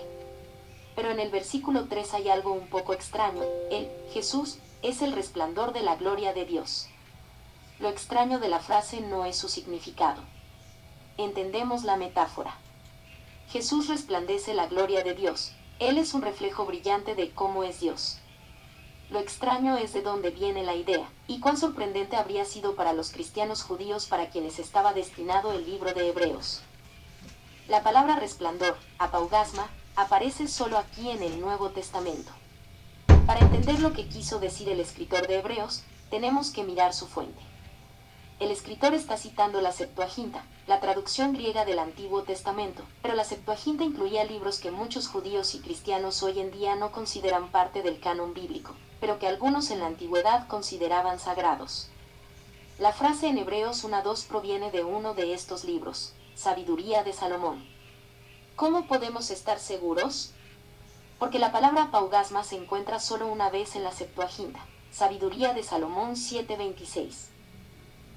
Pero en el versículo 3 hay algo un poco extraño. Él, Jesús, es el resplandor de la gloria de Dios. Lo extraño de la frase no es su significado. Entendemos la metáfora. Jesús resplandece la gloria de Dios. Él es un reflejo brillante de cómo es Dios. Lo extraño es de dónde viene la idea, y cuán sorprendente habría sido para los cristianos judíos para quienes estaba destinado el libro de Hebreos. La palabra resplandor, apaugasma, aparece solo aquí en el Nuevo Testamento. Para entender lo que quiso decir el escritor de Hebreos, tenemos que mirar su fuente. El escritor está citando la Septuaginta, la traducción griega del Antiguo Testamento, pero la Septuaginta incluía libros que muchos judíos y cristianos hoy en día no consideran parte del canon bíblico, pero que algunos en la antigüedad consideraban sagrados. La frase en Hebreos 1:2 proviene de uno de estos libros, Sabiduría de Salomón. ¿Cómo podemos estar seguros? Porque la palabra paugasma se encuentra solo una vez en la Septuaginta, Sabiduría de Salomón 7:26.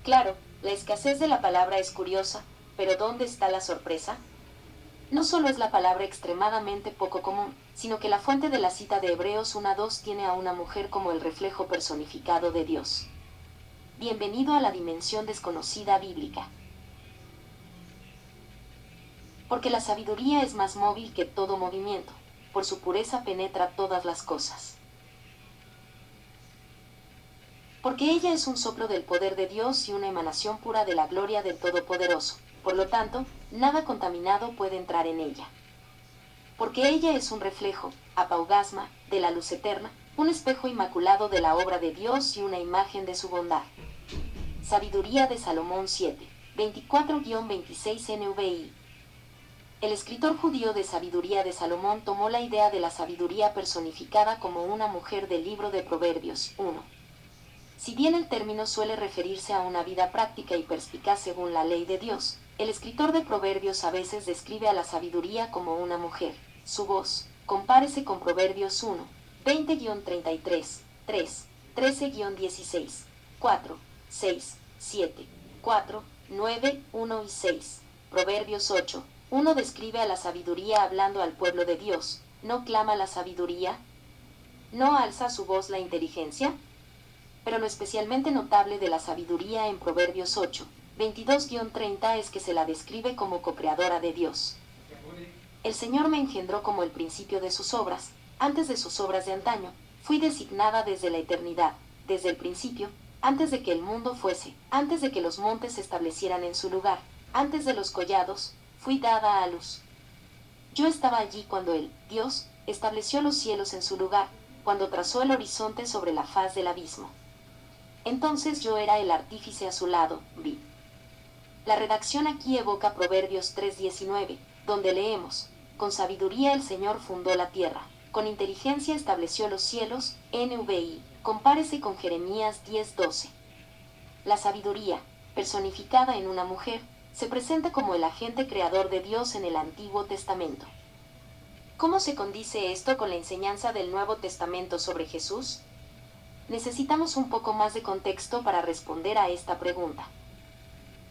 Claro, la escasez de la palabra es curiosa, pero ¿dónde está la sorpresa? No solo es la palabra extremadamente poco común, sino que la fuente de la cita de Hebreos 1:2 tiene a una mujer como el reflejo personificado de Dios. Bienvenido a la dimensión desconocida bíblica. Porque la sabiduría es más móvil que todo movimiento, por su pureza penetra todas las cosas. Porque ella es un soplo del poder de Dios y una emanación pura de la gloria del Todopoderoso. Por lo tanto, nada contaminado puede entrar en ella. Porque ella es un reflejo, apaugasma, de la luz eterna, un espejo inmaculado de la obra de Dios y una imagen de su bondad. Sabiduría de Salomón 7, 24-26 NVI. El escritor judío de Sabiduría de Salomón tomó la idea de la sabiduría personificada como una mujer del libro de Proverbios 1. Si bien el término suele referirse a una vida práctica y perspicaz según la ley de Dios, el escritor de Proverbios a veces describe a la sabiduría como una mujer. Su voz, compárese con Proverbios 1, 20-33, 3, 13-16, 4, 6, 7, 4, 9, 1 y 6. Proverbios 8, 1 describe a la sabiduría hablando al pueblo de Dios. ¿No clama la sabiduría? ¿No alza su voz la inteligencia? Pero lo especialmente notable de la sabiduría en Proverbios 8, 22-30 es que se la describe como co-creadora de Dios. El Señor me engendró como el principio de sus obras, antes de sus obras de antaño, fui designada desde la eternidad, desde el principio, antes de que el mundo fuese, antes de que los montes se establecieran en su lugar, antes de los collados, fui dada a luz. Yo estaba allí cuando Él, Dios, estableció los cielos en su lugar, cuando trazó el horizonte sobre la faz del abismo. Entonces yo era el artífice a su lado, vi. La redacción aquí evoca Proverbios 3:19, donde leemos: con sabiduría el Señor fundó la tierra, con inteligencia estableció los cielos, NVI, compárese con Jeremías 10:12. La sabiduría, personificada en una mujer, se presenta como el agente creador de Dios en el Antiguo Testamento. ¿Cómo se condice esto con la enseñanza del Nuevo Testamento sobre Jesús? Necesitamos un poco más de contexto para responder a esta pregunta.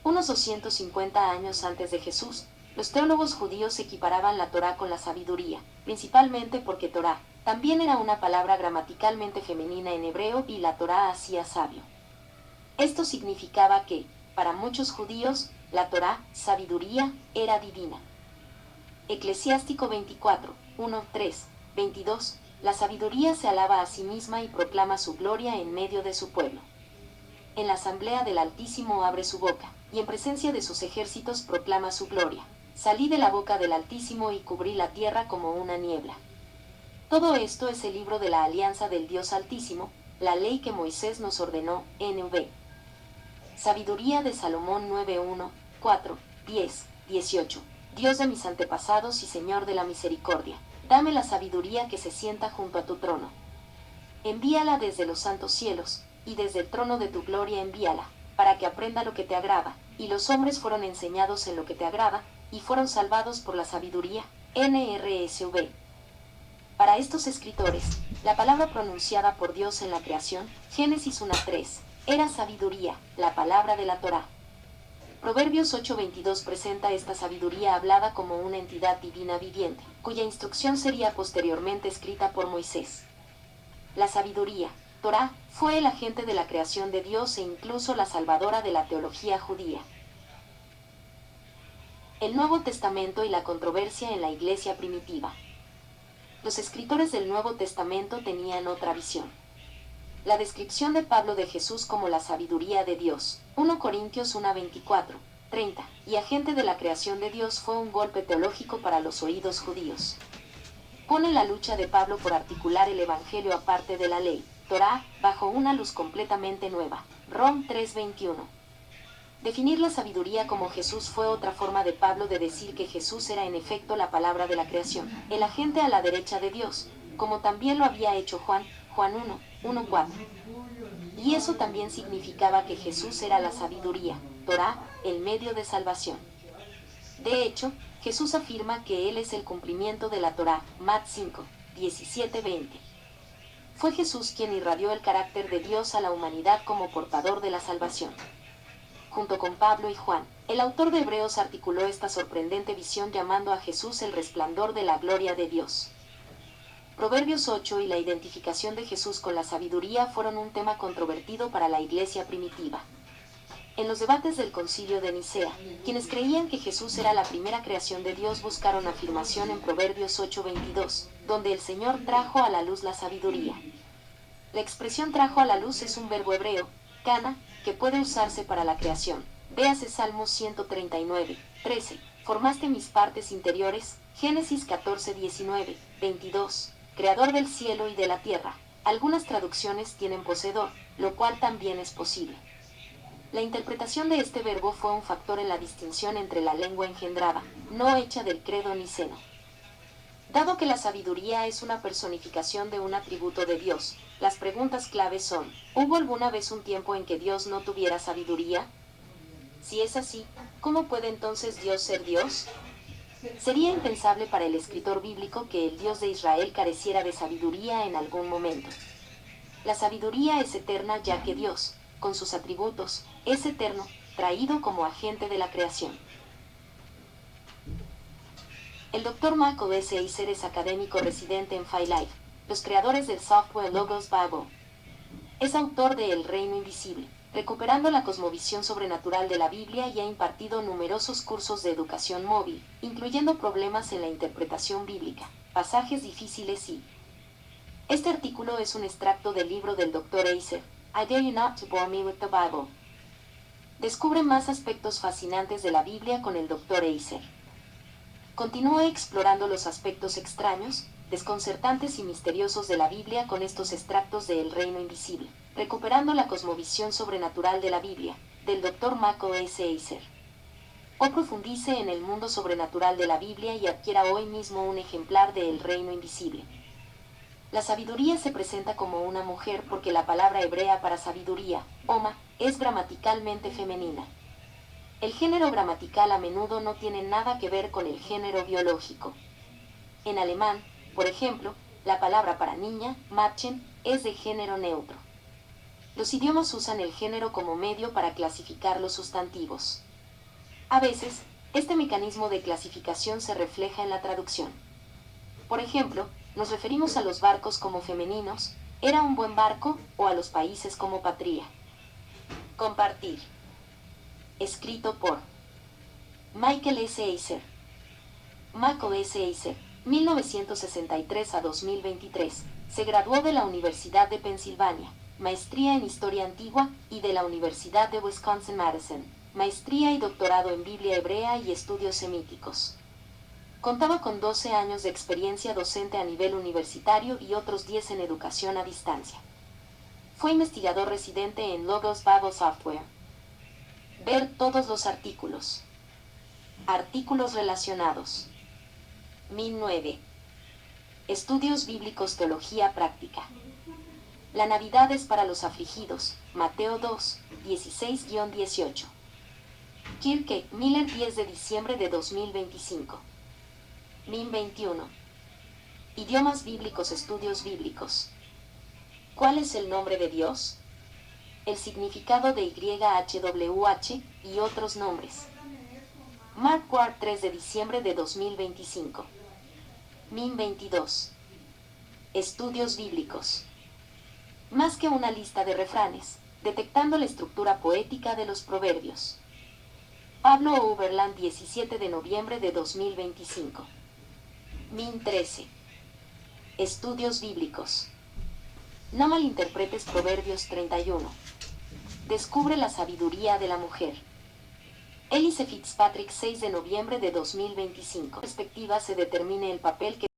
Unos 250 años antes de Jesús, los teólogos judíos equiparaban la Torá con la sabiduría, principalmente porque Torá también era una palabra gramaticalmente femenina en hebreo y la Torá hacía sabio. Esto significaba que, para muchos judíos, la Torá, sabiduría, era divina. Eclesiástico 24, 1, 3, 22, la sabiduría se alaba a sí misma y proclama su gloria en medio de su pueblo. En la asamblea del Altísimo abre su boca, y en presencia de sus ejércitos proclama su gloria. Salí de la boca del Altísimo y cubrí la tierra como una niebla. Todo esto es el libro de la alianza del Dios Altísimo, la ley que Moisés nos ordenó, NV. Sabiduría de Salomón 9:1, 4, 10, 18. Dios de mis antepasados y Señor de la misericordia, dame la sabiduría que se sienta junto a tu trono. Envíala desde los santos cielos, y desde el trono de tu gloria envíala, para que aprenda lo que te agrada, y los hombres fueron enseñados en lo que te agrada, y fueron salvados por la sabiduría, NRSV. Para estos escritores, la palabra pronunciada por Dios en la creación, Génesis 1:3, era sabiduría, la palabra de la Torá. Proverbios 8:22 presenta esta sabiduría hablada como una entidad divina viviente, cuya instrucción sería posteriormente escrita por Moisés. La sabiduría, Torá, fue el agente de la creación de Dios e incluso la salvadora de la teología judía. El Nuevo Testamento y la controversia en la iglesia primitiva. Los escritores del Nuevo Testamento tenían otra visión. La descripción de Pablo de Jesús como la sabiduría de Dios, 1 Corintios 1:24, 30, y agente de la creación de Dios fue un golpe teológico para los oídos judíos. Pone la lucha de Pablo por articular el Evangelio aparte de la ley, Torá, bajo una luz completamente nueva, Rom 3:21. Definir la sabiduría como Jesús fue otra forma de Pablo de decir que Jesús era en efecto la palabra de la creación, el agente a la derecha de Dios, como también lo había hecho Juan 1:4. Y eso también significaba que Jesús era la sabiduría, Torá, el medio de salvación. De hecho, Jesús afirma que Él es el cumplimiento de la Torá, Mat 5:17-20. Fue Jesús quien irradió el carácter de Dios a la humanidad como portador de la salvación. Junto con Pablo y Juan, el autor de Hebreos articuló esta sorprendente visión llamando a Jesús el resplandor de la gloria de Dios. Proverbios 8 y la identificación de Jesús con la sabiduría fueron un tema controvertido para la iglesia primitiva. En los debates del Concilio de Nicea, quienes creían que Jesús era la primera creación de Dios buscaron afirmación en Proverbios 8:22, donde el Señor trajo a la luz la sabiduría. La expresión trajo a la luz es un verbo hebreo, kana, que puede usarse para la creación. Véase Salmos 139:13. Formaste mis partes interiores, Génesis 14:19, 22. Creador del cielo y de la tierra. Algunas traducciones tienen poseedor, lo cual también es posible. La interpretación de este verbo fue un factor en la distinción entre la lengua engendrada, no hecha del credo niceno. Dado que la sabiduría es una personificación de un atributo de Dios, las preguntas claves son: ¿hubo alguna vez un tiempo en que Dios no tuviera sabiduría? Si es así, ¿cómo puede entonces Dios ser Dios? Sería impensable para el escritor bíblico que el Dios de Israel careciera de sabiduría en algún momento. La sabiduría es eterna ya que Dios, con sus atributos, es eterno, traído como agente de la creación. El Dr. Michael S. Heiser es académico residente en PhiLife, los creadores del software Logos Bible. Es autor de El Reino Invisible, recuperando la cosmovisión sobrenatural de la Biblia, y ha impartido numerosos cursos de educación móvil, incluyendo problemas en la interpretación bíblica, pasajes difíciles y... Este artículo es un extracto del libro del Dr. Heiser, I Dare You Not to Bore Me with the Bible. Descubre más aspectos fascinantes de la Biblia con el Dr. Heiser. Continúa explorando los aspectos extraños, desconcertantes y misteriosos de la Biblia con estos extractos de El Reino Invisible, recuperando la cosmovisión sobrenatural de la Biblia, del Dr. Michael S. Heiser. O profundice en el mundo sobrenatural de la Biblia y adquiera hoy mismo un ejemplar de El Reino Invisible. La sabiduría se presenta como una mujer porque la palabra hebrea para sabiduría, Oma, es gramaticalmente femenina. El género gramatical a menudo no tiene nada que ver con el género biológico. En alemán, por ejemplo, la palabra para niña, Mädchen, es de género neutro. Los idiomas usan el género como medio para clasificar los sustantivos. A veces, este mecanismo de clasificación se refleja en la traducción. Por ejemplo, nos referimos a los barcos como femeninos, era un buen barco, o a los países como patria. Compartir. Escrito por Michael S. Heiser. Michael S. Heiser, 1963 a 2023, se graduó de la Universidad de Pensilvania, maestría en Historia Antigua, y de la Universidad de Wisconsin-Madison, maestría y doctorado en Biblia hebrea y estudios semíticos. Contaba con 12 años de experiencia docente a nivel universitario y otros 10 en educación a distancia. Fue investigador residente en Logos Bible Software. Ver todos los artículos. Artículos relacionados. 1009. Estudios bíblicos, teología práctica. La Navidad es para los afligidos. Mateo 2, 16-18. Kirke, Miller, 10 de diciembre de 2025. 1021. Idiomas bíblicos, estudios bíblicos. ¿Cuál es el nombre de Dios? El significado de YHWH y otros nombres. Mark Ward, 3 de diciembre de 2025. 1022. Estudios bíblicos. Más que una lista de refranes, detectando la estructura poética de los proverbios. Pablo Oberland, 17 de noviembre de 2025. 1013. Estudios bíblicos. No malinterpretes Proverbios 31. Descubre la sabiduría de la mujer. Elise Fitzpatrick, 6 de noviembre de 2025. En perspectiva se determine el papel que